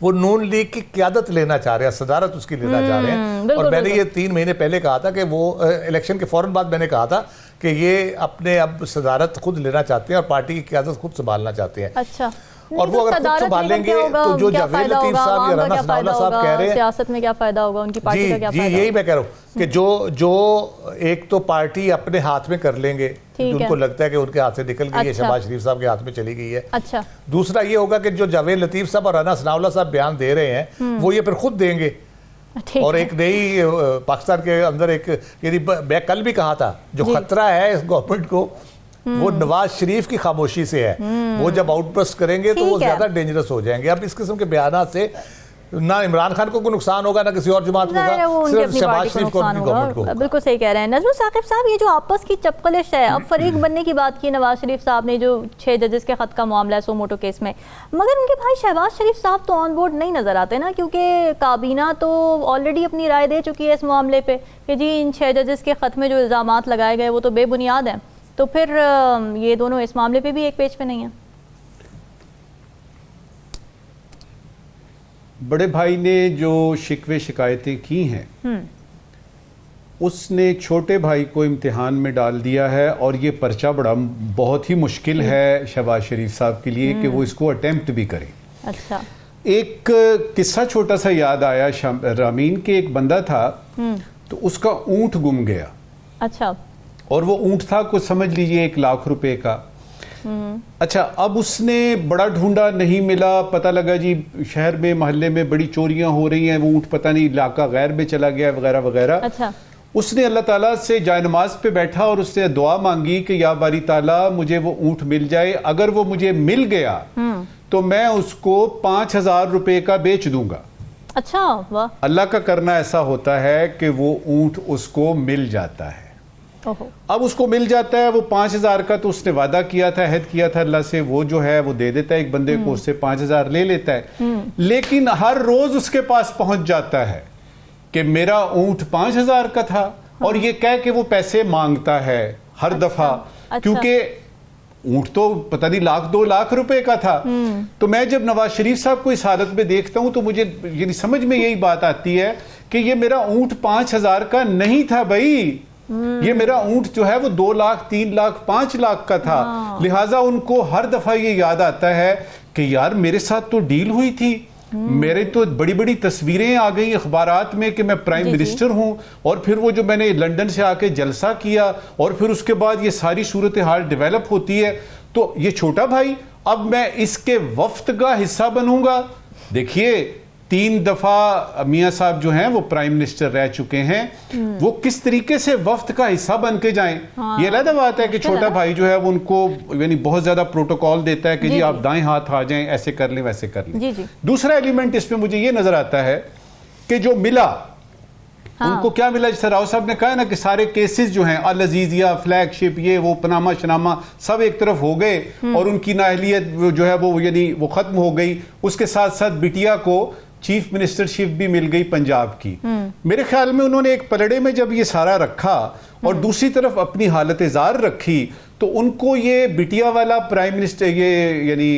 वो नून लीग की क़यादत लेना चाह रहे हैं, सदारत उसकी लेना चाह रहे हैं। और मैंने ये 3 महीने पहले कहा था कि वो इलेक्शन के फौरन बाद मैंने कहा था कि ये अपने अब सदारत खुद लेना चाहते हैं और पार्टी की क़यादत खुद संभालना चाहते हैं। अच्छा, और वो अगर खुद संभालेंगे तो जो जावेद लतीफ साहब या राना सनाउल्लाह साहब कह रहे हैं, सियासत में क्या फायदा होगा, उनकी पार्टी का क्या फायदा? यही मैं कह रहा हूँ कि जो एक तो पार्टी अपने हाथ में कर लेंगे, उनको लगता है कि उनके हाथ से निकल गई है, शहबाज शरीफ साहब के हाथ में चली गई है। अच्छा, दूसरा ये होगा कि जो जावेद लतीफ साहब और राना सनाउल्लाह साहब बयान दे रहे हैं, वो ये फिर खुद देंगे और एक नई पाकिस्तान के अंदर एक, यदि मैं कल भी कहा था, जो खतरा है इस गवर्नमेंट को वो नवाज शरीफ की खामोशी से है। वो जब आउटबर्स्ट करेंगे तो वो ज्यादा डेंजरस हो जाएंगे। अब इस किस्म के बयानात से ना इमरान खान को कोई नुकसान होगा, ना किसी और जमात को होगा, सिर्फ शहबाज शरीफ को, उनकी गवर्नमेंट को। बिल्कुल सही कह रहे हैं नजमुल साकिब साहब। ये जो आपस की चपकलिश है, अब फरीक बनने की बात की नवाज शरीफ साहब ने, जो 6 जजेस के खत का मामला है सोमोटो केस में, मगर उनके भाई शहबाज शरीफ साहब तो ऑन बोर्ड नहीं नजर आते ना, क्योंकि काबीना तो ऑलरेडी अपनी राय दे चुकी है इस मामले पे कि जी इन 6 जजेस के खत में जो इल्जामात लगाए गए वो तो बेबुनियाद हैं। तो फिर ये दोनों इस मामले पे भी एक पेज पे नहीं है। बड़े भाई ने जो शिकवे शिकायतें की हैं, उसने छोटे भाई को इम्तिहान में डाल दिया है और ये पर्चा बहुत ही मुश्किल है शहबाज शरीफ साहब के लिए कि वो इसको अटेम्प्ट भी करें। अच्छा, एक किस्सा छोटा सा याद आया रामीन के, एक बंदा था तो उसका ऊंट गुम गया। अच्छा, और वो ऊंट था कुछ समझ लीजिए 1 लाख रुपए का। अच्छा, अब उसने बड़ा ढूंढा, नहीं मिला, पता लगा जी शहर में मोहल्ले में बड़ी चोरियां हो रही हैं, वो ऊंट पता नहीं इलाका गैर में चला गया वगैरह वगैरह। अच्छा, उसने अल्लाह ताला से जायनमाज पे बैठा और उससे दुआ मांगी कि या बारी ताला मुझे वो ऊंट मिल जाए, अगर वो मुझे मिल गया तो मैं उसको 5,000 रुपए का बेच दूंगा। अच्छा, वाह। अल्लाह का करना ऐसा होता है कि वो ऊंट उसको मिल जाता है। अब उसको मिल जाता है वो 5,000 का, तो उसने वादा किया था, अहद किया था अल्लाह से, वो जो है वो दे देता है एक बंदे को, उससे 5,000 ले लेता है। लेकिन हर रोज उसके पास पहुंच जाता है कि मेरा ऊंट 5,000 का था, और ये कह के वो पैसे मांगता है हर दफा, क्योंकि ऊंट तो पता नहीं 1-2 लाख रुपए का था। तो मैं जब नवाज शरीफ साहब को इस हालत में देखता हूं तो मुझे ये समझ में यही बात आती है कि ये मेरा ऊंट 5,000 का नहीं था भाई, ये मेरा ऊंट जो है वो 2 लाख, 3 लाख, 5 लाख का था। लिहाजा उनको हर दफा ये याद आता है कि यार मेरे साथ तो डील हुई थी, मेरे तो बड़ी बड़ी तस्वीरें आ गई अखबारात में कि मैं प्राइम मिनिस्टर हूं, और फिर वो जो मैंने लंदन से आके जलसा किया और फिर उसके बाद ये सारी सूरत हाल डेवलप होती है, तो ये छोटा भाई अब मैं इसके वफ्द का हिस्सा बनूंगा। देखिए 3 दफा मियां साहब जो हैं वो प्राइम मिनिस्टर रह चुके हैं, वो किस तरीके से वफ्द का हिस्सा बन के जाएं। ये अलग बात है कि छोटा भाई जो है वो उनको यानी बहुत ज्यादा प्रोटोकॉल देता है कि जी आप दाएं हाथ आ जाएं, ऐसे कर लें वैसे कर लें। दूसरा एलिमेंट इसमें मुझे ये नजर आता है कि जो मिला उनको क्या मिला, जैसे राव साहब ने कहा ना कि सारे केसेस जो हैं अल अजीजिया, फ्लैगशिप, ये वो पनामा शनामा सब एक तरफ हो गए और उनकी नाअहलियत जो है वो यानी वो खत्म हो गई। उसके साथ साथ बिटिया को चीफ मिनिस्टरशिप भी मिल गई पंजाब की। मेरे ख्याल में उन्होंने एक पलड़े में जब ये सारा रखा और दूसरी तरफ अपनी हालत जार रखी, तो उनको ये बिटिया वाला प्राइम मिनिस्टर, ये यानी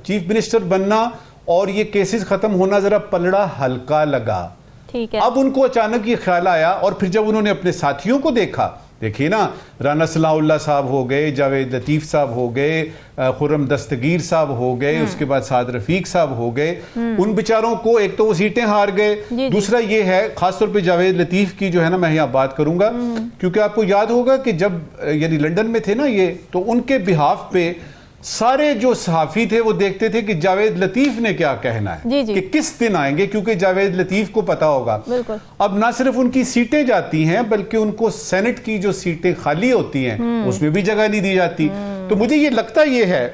चीफ मिनिस्टर बनना और ये केसेस खत्म होना जरा पलड़ा हल्का लगा। ठीक है। अब उनको अचानक ये ख्याल आया, और फिर जब उन्होंने अपने साथियों को देखा, देखिए ना, राना सनाउल्लाह साहब हो गए, जावेद लतीफ साहब हो गए, खुर्रम दस्तगीर साहब हो गए, उसके बाद साद रफीक साहब हो गए, उन बेचारों को एक तो वो सीटें हार गए, दूसरा ये है खासतौर पे जावेद लतीफ की जो है ना, मैं यहाँ बात करूंगा क्योंकि आपको याद होगा कि जब यानी लंदन में थे ना ये, तो उनके बिहाफ पे सारे जो सहाफी थे वो देखते थे कि जावेद लतीफ ने क्या कहना है, कि किस दिन आएंगे, क्योंकि जावेद लतीफ को पता होगा। अब ना सिर्फ उनकी सीटें जाती हैं बल्कि उनको सेनेट की जो सीटें खाली होती हैं उसमें भी जगह नहीं दी जाती। तो मुझे ये लगता ये है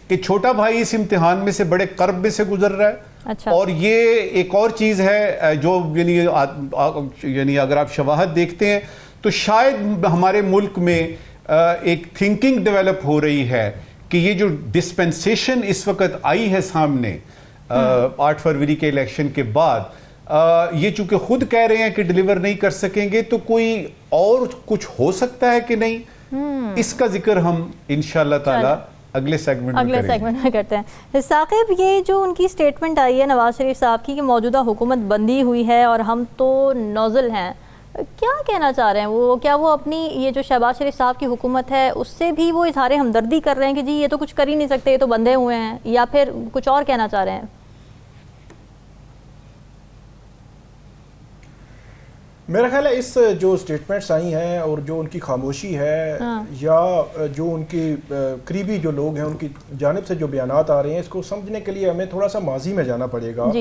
कि छोटा भाई इस इम्तिहान में से बड़े कर्ब में से गुजर रहा है। अच्छा। और ये एक और चीज है जो यानी अगर आप शवाहद देखते हैं तो शायद हमारे मुल्क में एक थिंकिंग डेवलप हो रही है कि ये जो डिस्पेंसेशन इस वक्त आई है सामने 8 फरवरी के इलेक्शन के बाद, ये चूंकि खुद कह रहे हैं कि डिलीवर नहीं कर सकेंगे, तो कोई और कुछ हो सकता है कि नहीं, इसका जिक्र हम इंशाअल्लाह ताला अगले सेगमेंट में करते हैं। साकिब, ये जो उनकी स्टेटमेंट आई है नवाज शरीफ साहब की कि मौजूदा हुकूमत बंदी हुई है और हम तो नौजल हैं, क्या कहना चाह रहे हैं वो? क्या वो अपनी ये जो शहबाज शरीफ साहब की हुकूमत है उससे भी वो इजहार हमदर्दी कर रहे हैं कि जी ये तो कुछ कर ही नहीं सकते, ये तो बंधे हुए हैं, या फिर कुछ और कहना चाह रहे हैं? मेरा ख्याल है इस जो स्टेटमेंट्स आई हैं और जो उनकी खामोशी है, या जो उनकी करीबी जो लोग हैं उनकी जानिब से जो बयानात आ रहे हैं, इसको समझने के लिए हमें थोड़ा सा माजी में जाना पड़ेगा।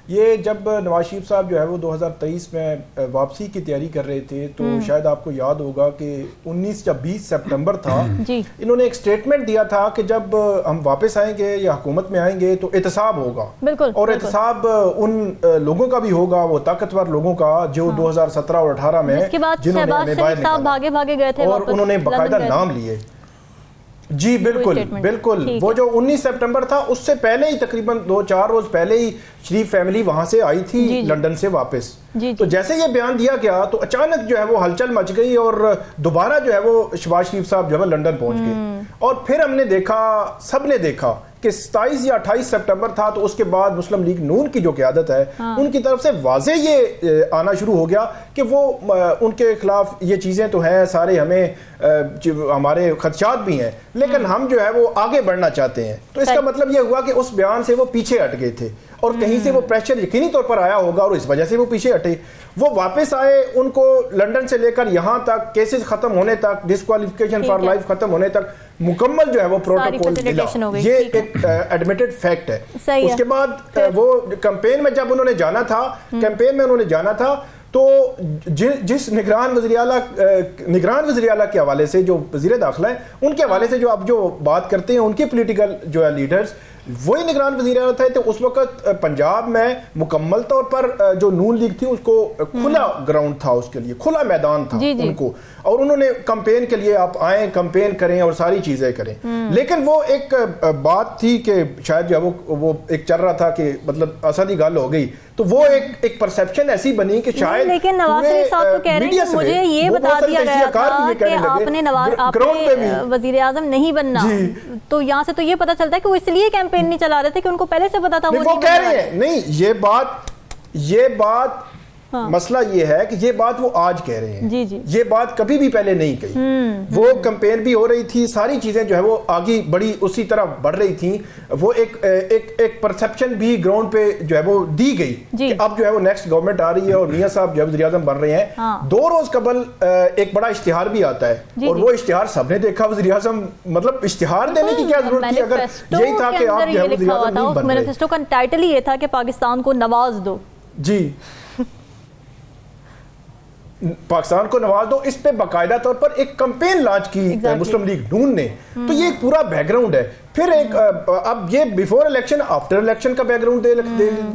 ये जब नवाज शरीफ साहब जो है वो 2023 में वापसी की तैयारी कर रहे थे, तो शायद आपको याद होगा कि 19 या 20 सितंबर था, इन्होंने एक स्टेटमेंट दिया था कि जब हम वापस आएंगे या हुकूमत में आएंगे तो एहतसाब होगा, और एहतसाब उन लोगों का भी होगा, वो ताकतवर लोगों का जो 2017 और 18 में जिन्होंने भागे भागे गए थे और उन्होंने बाकायदा नाम लिए। जी बिल्कुल बिल्कुल, वो जो 19 सितंबर था उससे पहले ही तकरीबन 2-4 रोज पहले ही शरीफ फैमिली वहां से आई थी लंदन से वापस। तो जैसे ये बयान दिया गया तो अचानक जो है वो हलचल मच गई और दोबारा जो है वो शहबाज शरीफ साहब जो है लंदन पहुंच गए। और फिर हमने देखा, सबने देखा कि 27 या 28 सितंबर था, तो उसके बाद मुस्लिम लीग नून की जो क़यादत है उनकी तरफ से वाजे ये आना शुरू हो गया कि वो उनके खिलाफ ये चीज़ें तो हैं, सारे हमें हमारे खदशात भी हैं, लेकिन हम जो है वो आगे बढ़ना चाहते हैं। तो इसका मतलब ये हुआ कि उस बयान से वो पीछे हट गए थे और कहीं से वो प्रेशर यकीनी तौर पर आया होगा और इस वजह से वो पीछे हटे। वो वापस आए, उनको लंदन से लेकर यहाँ तक केसेस खत्म होने तक, डिस्क्वालिफिकेशन फॉर लाइफ खत्म होने तक मुकम्मल जो है वो प्रोटोकॉल मिला, ये एक एडमिटेड फैक्ट है। उसके बाद वो कैंपेन में जब उन्होंने जाना था, कैंपेन में उन्होंने जाना था, तो जिस निगरान वज़ीर आला के हवाले से जो वज़ीर दाखिला है उनके हवाले से जो आप जो बात करते हैं उनके पॉलिटिकल जो है लीडर्स, वही निगरान वज़ीर आला थे। तो उस वक्त पंजाब में मुकम्मल तौर पर जो नून लीग थी उसको खुला ग्राउंड था, उसके लिए खुला मैदान था उनको, और उन्होंने कैंपेन के लिए आप आए, कैंपेन करें और सारी चीजें करें। लेकिन वो एक बात थी कि शायद जब वो एक चल रहा था कि मतलब असली गल हो गई, तो वो एक परसेप्शन ऐसी बनी कि शायद, लेकिन नवाज शरीफ साहब तो कह रहे हैं कि मुझे ये बता दिया गया था कि आपने वजीर आजम नहीं बनना, तो यहाँ से तो ये पता चलता है कि वो इसलिए कैंपेन नहीं चला रहे थे कि उनको पहले से पता था वो कह रहे हैं। नहीं, ये बात मसला ये है कि ये बात वो आज कह रहे हैं, ये बात कभी भी पहले नहीं कही। वो कैंपेन भी हो रही थी, सारी चीजें जो है वो आगे बड़ी उसी तरह बढ़ रही थी। वो एक परसेप्शन भी ग्राउंड पे जो है वो दी गई कि अब जो है वो नेक्स्ट गवर्नमेंट आ रही है और मियां साहब जो वज़ीर आज़म बन रहे हैं। 2 रोज कबल एक बड़ा इश्तिहार भी आता है और वो इश्तिहार सबने देखा। वज़ीर आज़म मतलब इश्तिहार देने की क्या जरूरत थी अगर यही था कि आप जो है वज़ीर आज़म नहीं बन रहे। मैनिफेस्टो का टाइटल ही ये था कि पाकिस्तान को नवाज दो। जी, पाकिस्तान को नवाज दो, इस पे बाकायदा तौर पर एक कैंपेन लॉन्च की मुस्लिम लीग नून ने। तो ये पूरा बैकग्राउंड है। फिर एक अब ये बिफोर इलेक्शन आफ्टर इलेक्शन का बैकग्राउंड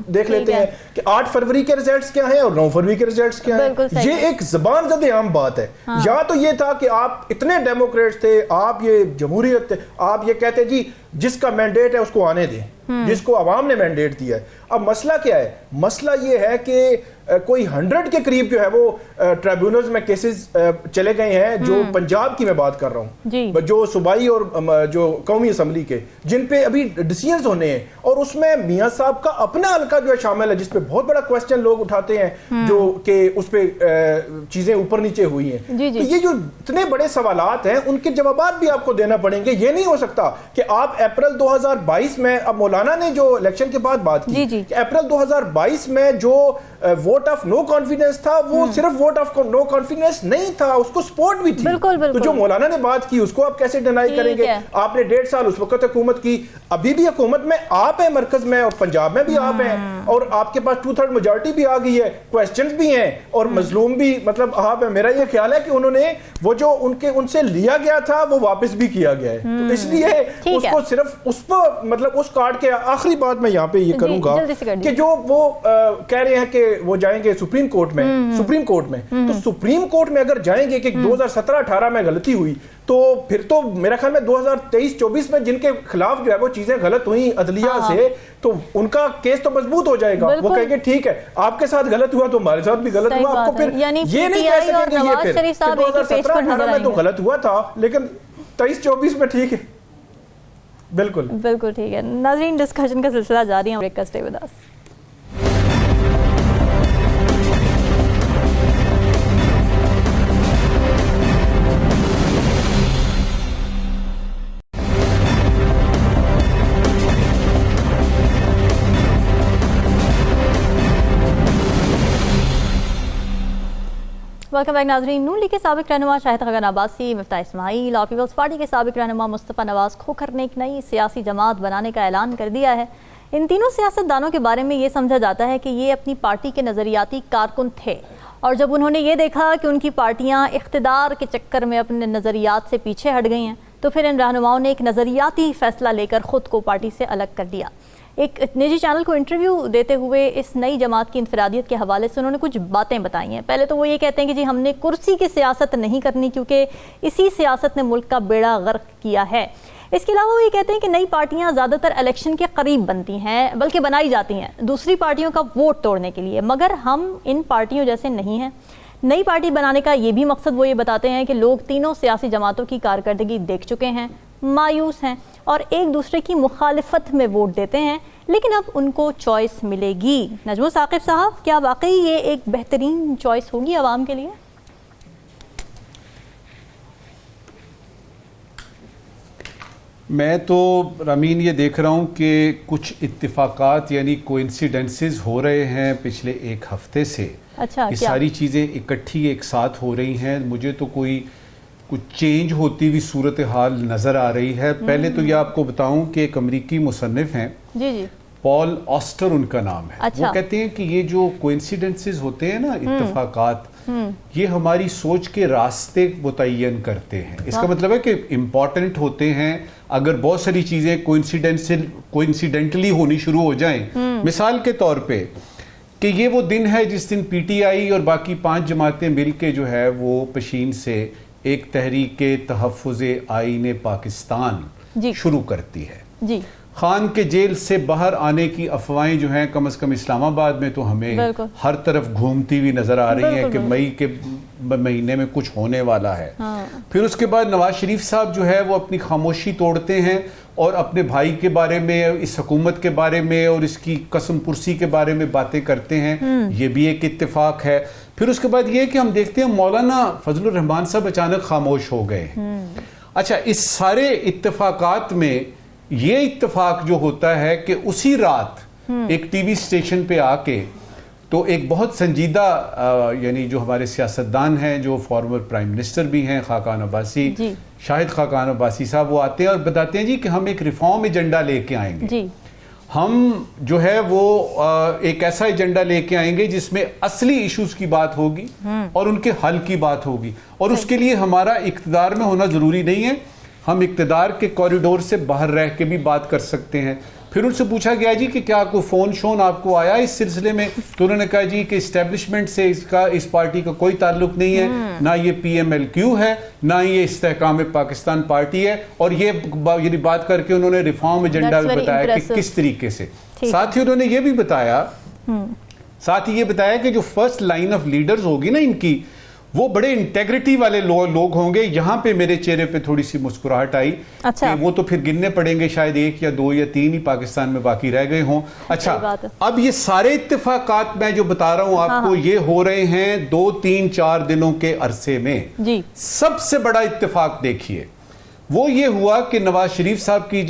देख लेते हैं कि 8 फरवरी के रिजल्ट्स क्या हैं और 9 फरवरी के रिजल्ट्स क्या हैं। ये एक ज़बान ज़द आम बात है। या तो ये था कि आप इतने डेमोक्रेट्स थे, आप ये जमहूरियत थे, आप ये कहते जी जिसका मैंडेट है उसको आने दें, जिसको अवाम ने मैंडेट दिया है। अब मसला क्या है? मसला ये है कि कोई 100 के करीब जो है वो ट्राइब्यूनल्स में केसेस चले गए हैं, जो पंजाब की मैं बात कर रहा हूँ, जो सूबाई और जो कौमी असम्बली के, जिन पे अभी डिसीजंस होने हैं। और उसमें मियां साहब का अपना हल्का जो है शामिल है, जिसपे बहुत बड़ा क्वेश्चन लोग उठाते हैं, जो कि उस पे चीजें ऊपर नीचे हुई हैं। तो ये जो इतने बड़े सवालात हैं उनके जवाब भी आपको देना पड़ेंगे। ये नहीं हो सकता कि आप अप्रैल 2022 में, अब मौलाना ने जो इलेक्शन के बाद बात की, कि अप्रैल 2022 में जो वोट ऑफ नो कॉन्फिडेंस था वो सिर्फ वोट ऑफ नो कॉन्फिडेंस नहीं था, उसको सपोर्ट भी थी। तो जो मौलाना ने बात की उसको आप कैसे डिनाई करेंगे? आपने 1.5 साल उस वक्त हुकूमत की, अभी भी हुकूमत में आप है, मरकज में और पंजाब में भी आप हैं, और आपके पास 2/3 मेजॉरिटी भी आ गई है, क्वेश्चंस भी हैं और मजलूम भी मतलब आप है। मेरा ये ख्याल है कि उन्होंने वो जो उनसे लिया गया था वो वापस भी किया गया है, तो इसलिए उसको सिर्फ उस पर मतलब उस कार्ड के आखिरी बात मैं यहाँ पे ये करूंगा कि जो वो कह रहे हैं कि वो जाएंगे सुप्रीम कोर्ट में, तो सुप्रीम कोर्ट में अगर जाएंगे कि 2017-18 में गलती हुई, तो फिर तो मेरा ख्याल में 2023-24 में जिनके खिलाफ जो है वो चीजें गलत हुई अदलिया से, तो उनका केस तो मजबूत हो जाएगा। वो कहेंगे ठीक है आपके साथ गलत हुआ तो हमारे साथ भी गलत हुआ, आपको फिर ये नहीं कह सकेंगे ये फिर 2017-18 में तो गलत हुआ था लेकिन 23-24 में ठीक है। बिल्कुल ठीक है। नाज़रीन, डिस्कशन का सिलसिला जारी है, ब्रेक का stay with us. Welcome back नाज़रीन। नून लीग के साबिक रहनुमा शाहिद खाकान अब्बासी, मिफ्ताह इस्माइल और पीपल्स पार्टी के साबिक रहनुमा मुस्तफ़ा नवाज़ खोखर ने एक नई सियासी जमात बनाने का ऐलान कर दिया है। इन तीनों सियासतदानों के बारे में ये समझा जाता है कि ये अपनी पार्टी के नज़रियाती कारकुन थे, और जब उन्होंने ये देखा कि उनकी पार्टियाँ इख्तिदार के चक्कर में अपने नज़रियात से पीछे हट गई हैं, तो फिर इन रहनुमाओं ने एक नज़रियाती फ़ैसला लेकर ख़ुद को पार्टी से अलग कर दिया। एक निजी चैनल को इंटरव्यू देते हुए इस नई जमात की इनफरादियत के हवाले से उन्होंने कुछ बातें बताई हैं। पहले तो वो ये कहते हैं कि जी हमने कुर्सी की सियासत नहीं करनी क्योंकि इसी सियासत ने मुल्क का बेड़ा गर्क किया है। इसके अलावा वो ये कहते हैं कि नई पार्टियां ज़्यादातर इलेक्शन के करीब बनती हैं, बल्कि बनाई जाती हैं दूसरी पार्टियों का वोट तोड़ने के लिए, मगर हम इन पार्टियों जैसे नहीं हैं। नई पार्टी बनाने का ये भी मकसद वो ये बताते हैं कि लोग तीनों सियासी जमातों की कारकर्दगी देख चुके हैं, मायूस हैं और एक दूसरे की मुखालिफत में वोट देते हैं, लेकिन अब उनको चॉइस मिलेगी। नजमुल साकिब साहब, क्या वाकई ये एक बेहतरीन चॉइस होगी आवाम के लिए? मैं तो रमीन ये देख रहा हूँ कि कुछ इत्तिफाकात यानी कोइंसिडेंसेस हो रहे हैं पिछले एक हफ्ते से। अच्छा, ये सारी चीज़ें इकट्ठी एक साथ हो रही हैं। मुझे तो कुछ चेंज होती हुई सूरत हाल नज़र आ रही है। पहले तो ये आपको बताऊं कि एक अमरीकी मुसन्निफ हैं, जी पॉल ऑस्टर उनका नाम है। अच्छा। वो कहते हैं कि ये जो कोइंसिडेंसेस होते हैं ना, इत्तफाकात, ये हमारी सोच के रास्ते मुतय्यन करते हैं। इसका मतलब है कि इम्पॉर्टेंट होते हैं। अगर बहुत सारी चीज़ें कोइंसिडेंटली होनी शुरू हो जाएं, मिसाल के तौर पे कि ये वो दिन है जिस दिन पीटीआई और बाकी 5 जमातें मिल के जो है वो पशीन से एक तहरीके तहफ़्फ़ुज़े आईने पाकिस्तान शुरू करती है। जी। खान के जेल से बाहर आने की अफवाहें जो हैं कम से कम इस्लामाबाद में तो हमें हर तरफ घूमती हुई नजर आ रही हैं कि मई के महीने में कुछ होने वाला है। हाँ। फिर उसके बाद नवाज शरीफ साहब जो है वो अपनी खामोशी तोड़ते हैं और अपने भाई के बारे में, इस हुकूमत के बारे में और इसकी कसम पुरसी के बारे में बातें करते हैं। ये भी एक इत्तेफाक है। फिर उसके बाद ये कि हम देखते हैं मौलाना फजलुर रहमान साहब अचानक खामोश हो गए। अच्छा, इस सारे इत्तेफाकात में ये इत्तेफाक जो होता है कि उसी रात एक टीवी स्टेशन पे आके तो एक बहुत संजीदा यानी जो हमारे सियासतदान हैं, जो फॉर्मर प्राइम मिनिस्टर भी हैं खाकान अब्बासी, शाहिद खाकान अब्बासी साहब, वो आते हैं और बताते हैं जी कि हम एक रिफॉर्म एजेंडा लेके आएंगे जी। हम जो है वो एक ऐसा एजेंडा लेके आएंगे जिसमें असली इश्यूज की बात होगी और उनके हल की बात होगी, और उसके लिए हमारा इक़्तिदार में होना ज़रूरी नहीं है, हम इक़्तिदार के कॉरिडोर से बाहर रह के भी बात कर सकते हैं। फिर उनसे पूछा गया जी कि क्या कोई फ़ोन शोन आपको आया इस सिलसिले में, तो उन्होंने कहा जी कि इस्टेब्लिशमेंट से इस पार्टी का कोई ताल्लुक नहीं है, ना ये PMLQ है, ना ये इस्तेहकाम पाकिस्तान पार्टी है। और ये बात करके उन्होंने रिफॉर्म एजेंडा भी बताया कि किस तरीके से। साथ ही उन्होंने ये भी बताया, कि जो फर्स्ट लाइन ऑफ लीडर्स होगी ना इनकी, वो बड़े इंटेग्रिटी वाले लोग होंगे। यहाँ पे मेरे चेहरे पे थोड़ी सी मुस्कुराहट आई। अच्छा। कि वो तो फिर गिनने पड़ेंगे, शायद 1 या 2 या 3 ही पाकिस्तान में बाकी रह गए हों। अच्छा, अब ये सारे इत्तेफाकात मैं जो बता रहा हूँ आपको, ये हो रहे हैं 2, 3, 4 दिनों के अरसे में जी। सबसे बड़ा इत्तेफाक देखिए वो ये हुआ कि नवाज शरीफ साहब की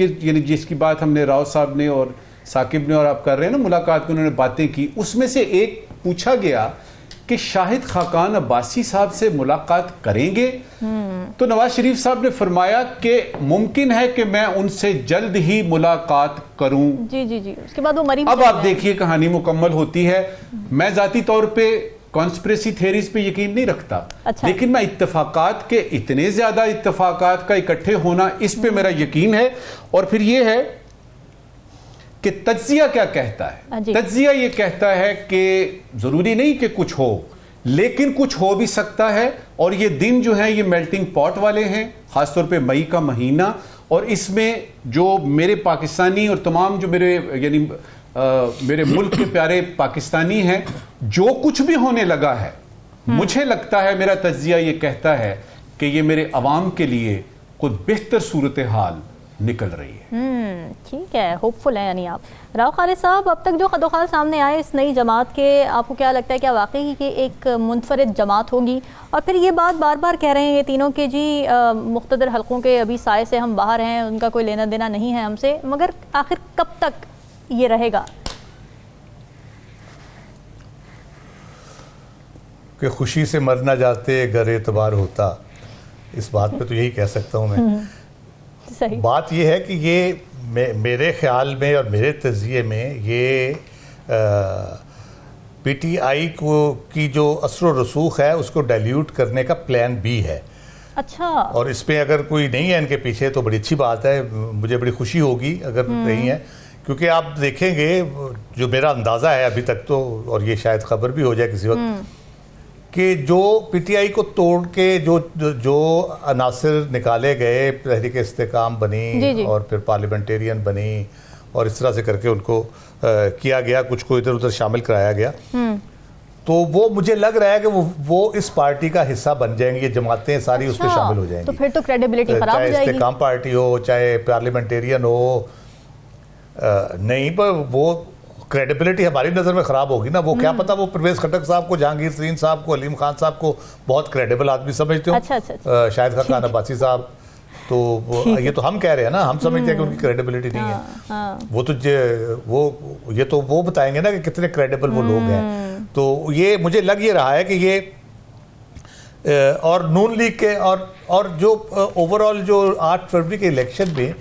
जिसकी बात हमने राव साहब ने और साकिब ने और आप कर रहे हैं ना मुलाकात में, उन्होंने बातें की, उसमें से एक पूछा गया कि शाहिद खाकान अब्बासी साहब से मुलाकात करेंगे, तो नवाज शरीफ साहब ने फरमाया कि मुमकिन है कि मैं उनसे जल्द ही मुलाकात करूं। जी जी जी, उसके बाद वो मरी। अब आप देखिए कहानी मुकम्मल होती है। मैं जाती तौर पे कॉन्स्पिरेसी थेरीज पे यकीन नहीं रखता, लेकिन मैं इत्तफाकात के, इतने ज्यादा इत्तफाकात का इकट्ठे होना, इस पे मेरा यकीन है। और फिर यह है कि तज्जिया क्या कहता है। तज्जिया ये कहता है कि जरूरी नहीं कि कुछ हो, लेकिन कुछ हो भी सकता है। और ये दिन जो है ये मेल्टिंग पॉट वाले हैं, खासतौर पे मई का महीना, और इसमें जो मेरे पाकिस्तानी और तमाम जो मेरे यानी मेरे मुल्क के प्यारे पाकिस्तानी हैं, जो कुछ भी होने लगा है, मुझे लगता है, मेरा तज्जिया ये कहता है कि ये मेरे अवाम के लिए कुछ बेहतर सूरत हाल निकल रही है। ठीक है, होपफुल है यानी आप। राव खालिद साहब, अब तक जो खदोखाल सामने आए इस नई जमात के, आपको क्या लगता है, क्या वाकई की एक मुनफरिद जमात होगी? और फिर ये बात बार बार कह रहे हैं ये तीनों के जी मुख्तदर हलकों के अभी साए से हम बाहर हैं, उनका कोई लेना देना नहीं है हमसे, मगर आखिर कब तक ये रहेगा? कि खुशी से मर ना जाते अगर एतबार होता, इस बात पे तो यही कह सकता हूँ मैं। सही बात यह है कि ये मेरे ख्याल में और मेरे तज़िये में ये पीटीआई को की जो असर रसूख है उसको डाइल्यूट करने का प्लान भी है। अच्छा। और इस पे अगर कोई नहीं है इनके पीछे तो बड़ी अच्छी बात है, मुझे बड़ी खुशी होगी अगर नहीं है, क्योंकि आप देखेंगे जो मेरा अंदाज़ा है अभी तक तो, और ये शायद खबर भी हो जाए किसी वक्त, कि जो पीटीआई को तोड़ के जो अनासिर निकाले गए, तहरीक इस्तेकाम बनी और फिर पार्लियामेंटेरियन बनी और इस तरह से करके उनको किया गया, कुछ को इधर उधर शामिल कराया गया, तो वो मुझे लग रहा है कि वो इस पार्टी का हिस्सा बन जाएंगी, ये जमातें सारी उसमें शामिल हो जाएंगी। तो फिर तो क्रेडिबिलिटी खराब हो जाएगी। चाहे इस्तेकाम पार्टी हो, चाहे पार्लियामेंटेरियन हो, नहीं पर वो क्रेडिबिलिटी हमारी नज़र में ख़राब होगी ना। वो क्या पता वो परवेज़ खट्टक साहब को, जहांगीर तरीन साहब को, अलीम खान साहब को बहुत क्रेडिबल आदमी समझते हो। अच्छा। शाहिद खाकान अब्बासी साहब तो ये तो हम कह रहे हैं ना, हम समझते हैं कि उनकी क्रेडिबिलिटी नहीं है। वो तो ये तो वो बताएंगे ना कि कितने क्रेडिबल वो लोग हैं। तो ये मुझे लग ये रहा है कि ये और नून लीग के और जो ओवरऑल जो 8 फरवरी के इलेक्शन में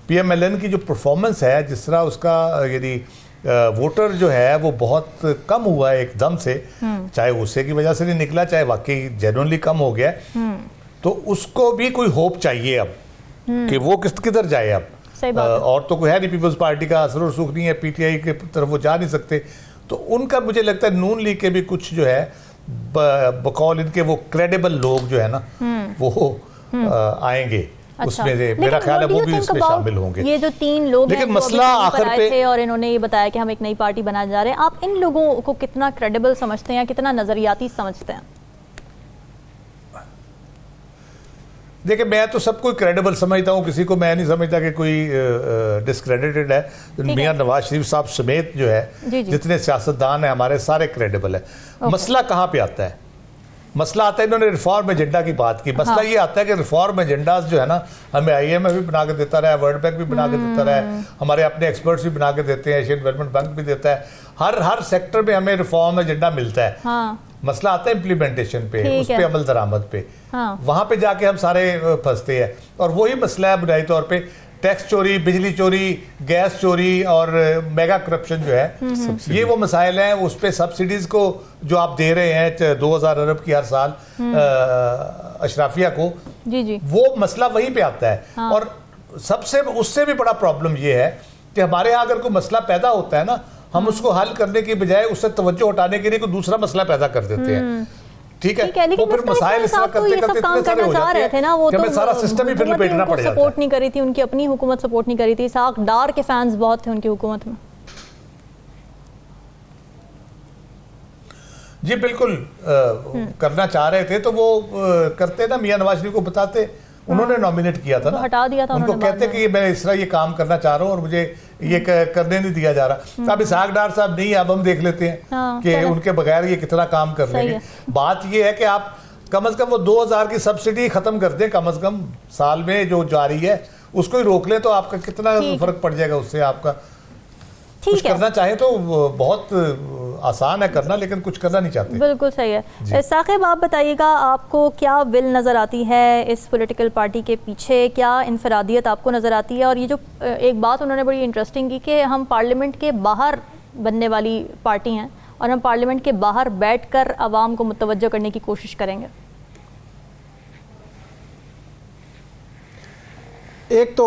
PMLN की जो परफॉर्मेंस है, जिस तरह उसका यदि वोटर जो है वो बहुत कम हुआ है एकदम से, चाहे गुस्से की वजह से नहीं निकला, चाहे वाकई जेन्युइनली कम हो गया, तो उसको भी कोई होप चाहिए अब कि वो किधर जाए अब। और तो कोई है नहीं, पीपल्स पार्टी का असर रसूख नहीं है, पीटीआई के तरफ वो जा नहीं सकते, तो उनका मुझे लगता है नून लीग के भी कुछ जो है बकौल इनके वो क्रेडिबल लोग जो है ना वो आएंगे। अच्छा। उसमें से मेरा ख्याल है वो भी इसमें शामिल होंगे। ये जो 3 लोग लेकिन मसला आखिर पे थे और इन्होंने ये बताया कि हम एक नई पार्टी बनाने जा रहे हैं, आप इन लोगों को कितना क्रेडिबल समझते हैं, कितना नजरियाती समझते हैं? देखिए, मैं तो सब कोई क्रेडिबल समझता हूँ, किसी को मैं नहीं समझता कि कोई डिस्क्रेडिटेड है। मियां नवाज शरीफ साहब समेत जो है जितने सियासतदान हैं हमारे, सारे क्रेडिबल है। मसला कहाँ पे आता है? मसला आता है, इन्होंने रिफॉर्म एजेंडा की बात की। मसला ये आता है कि रिफॉर्म एजेंडा जो है ना, हमें IMF भी बना के देता रहा है, वर्ल्ड बैंक भी बना के देता रहा है, हमारे अपने एक्सपर्ट्स भी बना के देते हैं, एशियन डेवलपमेंट बैंक भी देता है, हर सेक्टर में हमें रिफॉर्म एजेंडा मिलता है। मसला आता है इम्प्लीमेंटेशन पे, उस पे अमल दरामद पे, वहां पे जाके हम सारे फंसते हैं। और वही मसला है बुनियादी तौर पे, टैक्स चोरी, बिजली चोरी, गैस चोरी और मेगा करप्शन जो है, ये वो मसाइल हैं। उस पर सब्सिडीज को जो आप दे रहे हैं 2000 अरब की हर साल अशराफिया को, वो मसला वहीं पे आता है। और सबसे उससे भी बड़ा प्रॉब्लम ये है कि हमारे यहाँ अगर कोई मसला पैदा होता है ना, हम उसको हल करने की बजाय उससे तवज्जो हटाने के लिए कोई दूसरा मसला पैदा कर देते हैं। ठीक है, लेकिन फिर मसाइल इस तरह करते करते इतने सारे हो जाते हैं ना, वो तो सारा सिस्टम ही फिर लपेटना पड़ जाता है। सपोर्ट नहीं करी थी, उनकी अपनी हुकूमत सपोर्ट नहीं करी थी। इसहाक डार के फैंस बहुत थे उनकी हुकूमत में। जी बिल्कुल, करना चाह रहे थे तो वो करते ना, मियां नवाज शरीफ को बताते, उन्होंने नॉमिनेट किया था ना, हटा दिया था उनको कहते कि मैं इस तरह ये काम करना चाह रहा हूँ और मुझे ये करने नहीं दिया जा रहा। अब इसहाक डार साहब नहीं, अब हम देख लेते हैं कि उनके बगैर ये कितना काम कर लेंगे। बात ये है कि आप कम से कम वो 2000 की सब्सिडी खत्म कर दें, कम से कम साल में जो जारी है उसको ही रोक लें, तो आपका कितना फर्क पड़ जाएगा उससे आपका। कुछ करना चाहे तो बहुत आसान है करना, लेकिन कुछ करना नहीं चाहते। बिल्कुल सही है। साकिब, आप बताइएगा, आपको क्या विल नज़र आती है इस पॉलिटिकल पार्टी के पीछे, क्या इनफरादियत आपको नज़र आती है? और ये जो एक बात उन्होंने बड़ी इंटरेस्टिंग की कि हम पार्लियामेंट के बाहर बनने वाली पार्टी हैं और हम पार्लियामेंट के बाहर बैठकर आवाम को मुतवज्जो करने की कोशिश करेंगे। एक तो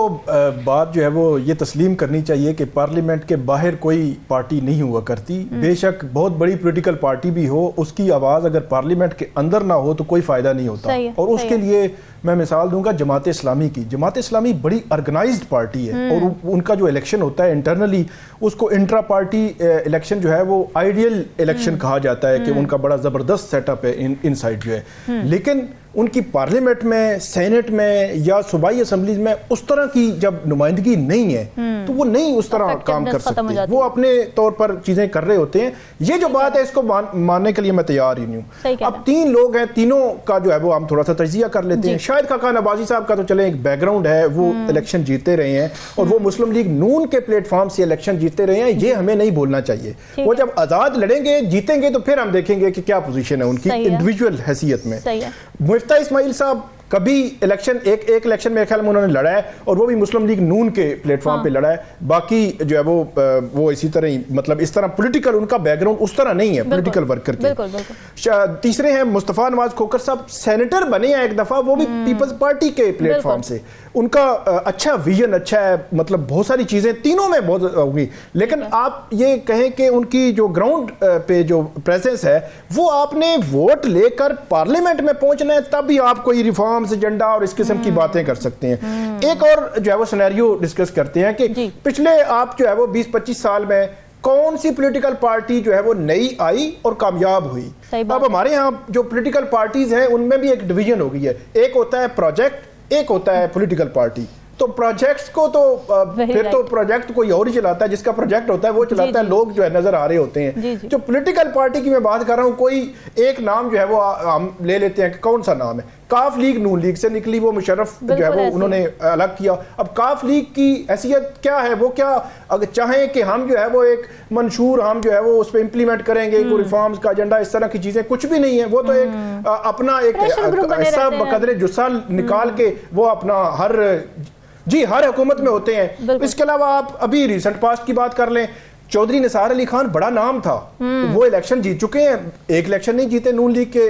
बात जो है वो ये तस्लीम करनी चाहिए कि पार्लियामेंट के बाहर कोई पार्टी नहीं हुआ करती। बेशक बहुत बड़ी पॉलिटिकल पार्टी भी हो, उसकी आवाज़ अगर पार्लियामेंट के अंदर ना हो तो कोई फ़ायदा नहीं होता। और उसके लिए मैं मिसाल दूंगा जमात इस्लामी की। जमात इस्लामी बड़ी ऑर्गेनाइज्ड पार्टी है और उनका जो इलेक्शन होता है इंटरनली, उसको इंट्रा पार्टी इलेक्शन जो है वो आइडियल इलेक्शन कहा जाता है कि उनका बड़ा ज़बरदस्त सेटअप है इनसाइड जो है। लेकिन उनकी पार्लियामेंट में, सेनेट में या सूबाई असम्बलीज में उस तरह की जब नुमाइंदगी नहीं है तो वो नहीं उस तरह काम कर सकते। वो अपने तौर पर चीजें कर रहे होते हैं। ये जो बात है इसको मानने के लिए मैं तैयार ही नहीं हूँ। अब 3 लोग हैं, तीनों का जो है वो हम थोड़ा सा तजिया कर लेते हैं। शाहिद खाकान अब्बासी साहब का तो चले एक बैकग्राउंड है, वो इलेक्शन जीतते रहे हैं और वो मुस्लिम लीग नून के प्लेटफॉर्म से इलेक्शन जीतते रहे हैं। ये हमें नहीं बोलना चाहिए। वो जब आजाद लड़ेंगे, जीतेंगे तो फिर हम देखेंगे कि क्या पोजीशन है उनकी इंडिविजुअल हैसियत में। मुफ्ती इस्माइल साहब कभी इलेक्शन एक इलेक्शन में ख्याल में उन्होंने लड़ा है और वो भी मुस्लिम लीग नून के प्लेटफॉर्म पे लड़ा है। बाकी जो है वो इसी तरह ही, मतलब इस तरह पॉलिटिकल उनका बैकग्राउंड उस तरह नहीं है पॉलिटिकल वर्कर के। तीसरे हैं मुस्तफा नवाज खोखर साहब, सेनेटर बने हैं एक दफा, वो भी पीपल्स पार्टी के प्लेटफॉर्म से। उनका अच्छा विजन अच्छा है, मतलब बहुत सारी चीजें तीनों में बहुत होगी। लेकिन आप ये कहें कि उनकी जो ग्राउंड पे जो प्रेजेंस है वो आपने वोट लेकर पार्लियामेंट में पहुंचना है, तभी आप कोई रिफॉर्म एजेंडा और इस किस्म की बातें कर सकते हैं। एक और जो है वो सिनेरियो डिस्कस करते हैं कि पिछले आप जो है वो 20-25 साल में कौन सी पॉलिटिकल पार्टी जो है वो नई आई और कामयाब हुई। अब हमारे यहाँ जो पॉलिटिकल पार्टीज हैं उनमें भी एक डिवीजन हो गई है। एक होता है प्रोजेक्ट, एक होता है पॉलिटिकल पार्टी। तो प्रोजेक्ट्स को तो फिर तो प्रोजेक्ट कोई और ही चलाता है, जिसका प्रोजेक्ट होता है वो चलाता है, लोग जो है नजर आ रहे होते हैं। जो पॉलिटिकल पार्टी की मैं बात कर रहा हूँ, कोई एक नाम जो है वो हम ले लेते हैं कि कौन सा नाम है। काफ लीग नून लीग से निकली, वो मुशर्रफ जो है वो उन्होंने अलग किया। अब काफ लीग की हैसियत क्या है? वो क्या अगर चाहें कि हम जो है वो एक मंशूर हम जो है वो उस पर इम्प्लीमेंट करेंगे, कोई रिफॉर्म्स का एजेंडा, इस तरह की चीजें कुछ भी नहीं है। वो तो एक अपना एक ऐसा बकदरे जुस्सा निकाल के वो अपना हर हुकूमत में होते हैं। इसके अलावा आप अभी रिसेंट पास्ट की बात कर लें, चौधरी निसार अली खान बड़ा नाम था, वो इलेक्शन जीत चुके हैं, एक इलेक्शन नहीं जीते नून लीग के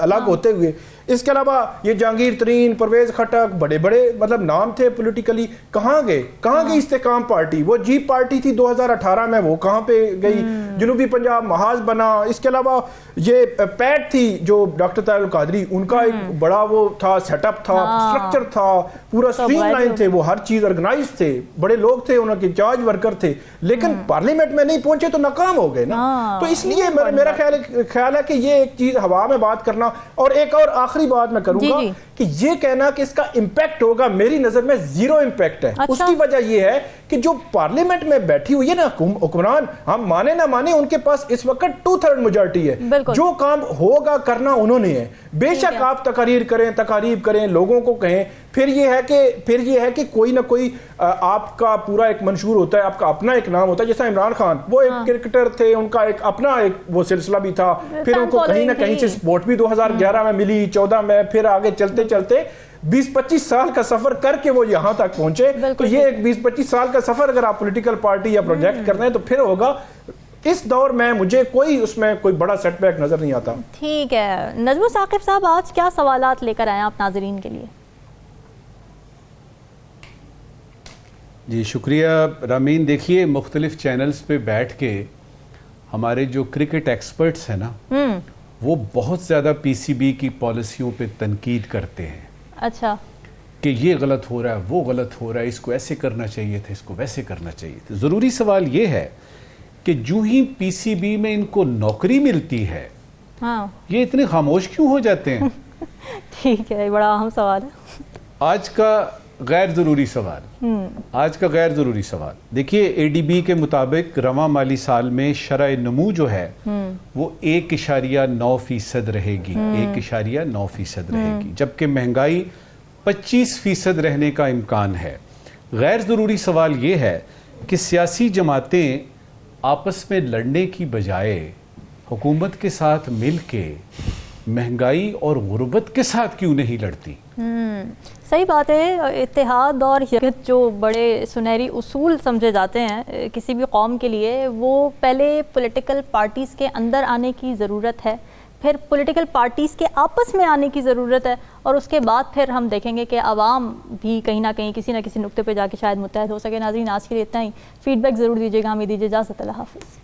अलग होते हुए। इसके अलावा ये जहांगीर तरीन, परवेज खटक, बड़े बड़े मतलब नाम थे पॉलिटिकली, कहाँ गई इस्तेकाम पार्टी? वो जीप पार्टी थी 2018 में, वो कहाँ पे गई? जनूबी पंजाब महाज बना। इसके अलावा ये पैट थी जो डॉक्टर तारिक कादरी, उनका एक बड़ा वो था, सेटअप था, स्ट्रक्चर था, पूरा स्ट्रीमलाइन थे, वो हर चीज ऑर्गेनाइज थे, बड़े लोग थे, उनके चार्ज वर्कर थे। लेकिन पार्लियामेंट में नहीं पहुंचे तो नाकाम हो गए ना। तो इसलिए मेरा ख्याल है कि ये एक चीज हवा में बात करना। और एक और आखिरी बात मैं करूंगा कि ये कहना कि इसका इंपैक्ट होगा, मेरी नजर में जीरो इंपैक्ट है। अच्छा। उसकी वजह ये है कि जो पार्लियामेंट में बैठी हुई है ना हुक्मरान, हम माने ना माने, उनके पास इस वक्त 2/3 मेजॉरिटी है। जो काम होगा करना उन्होंने है। बेशक आप तकारीब करें, लोगों को कहें, फिर ये है कि कोई ना कोई आपका पूरा एक मंशूर होता है, आपका अपना एक नाम होता है। जैसा इमरान खान, वो एक क्रिकेटर थे, उनका एक अपना एक वो सिलसिला भी था, फिर उनको कहीं ना कहीं से सपोर्ट भी 2011 में मिली, 14 में, फिर आगे चलते 20-25 साल का सफर करके वो यहां तक पहुंचे। तो ये एक 20-25 साल का सफर अगर आप पॉलिटिकल पार्टी या प्रोजेक्ट करते हैं तो फिर होगा। इस दौर में मुझे उसमें कोई बड़ा सेटबैक नजर नहीं आता। ठीक है, नजमुल साकिब साहब, आज क्या सवालात लेकर आए आप नाजरीन के लिए? जी शुक्रिया रामीन। देखिए, मुख्तलिफ चैनल्स पे बैठ के हमारे जो क्रिकेट एक्सपर्ट्स हैं ना, वो बहुत ज़्यादा पीसीबी की पॉलिसियों पे तनकीद करते हैं। अच्छा, कि ये गलत हो रहा है, वो गलत हो रहा है, इसको ऐसे करना चाहिए था, इसको वैसे करना चाहिए था। ज़रूरी सवाल ये है कि जो ही पीसीबी में इनको नौकरी मिलती है, ये इतने खामोश क्यों हो जाते हैं? ठीक है, बड़ा अहम सवाल है आज का गैर ज़रूरी सवाल। देखिए, एडीबी के मुताबिक रवा माली साल में शरह नमू जो है वो 1.9% रहेगी, 1.9% रहेगी, जबकि महंगाई 25% रहने का इम्कान है। गैर ज़रूरी सवाल ये है कि सियासी जमातें आपस में लड़ने की बजाय हुकूमत के साथ मिल के महंगाई और गुर्बत के साथ क्यों नहीं लड़ती? सही बात है। इत्तेहाद और यकत जो बड़े सुनहरी उसूल समझे जाते हैं किसी भी कौम के लिए, वो पहले पॉलिटिकल पार्टीज़ के अंदर आने की ज़रूरत है, फिर पॉलिटिकल पार्टीज़ के आपस में आने की ज़रूरत है, और उसके बाद फिर हम देखेंगे कि आवाम भी कहीं ना कहीं किसी न किसी नुक्ते पे जाके शायद मुत्तहद हो सके। नाज़रीन, आज के लिए इतना ही। फीडबैक ज़रूर दीजिएगा। हमें दीजिए इजाज़त। अल्लाह हाफ़िज़।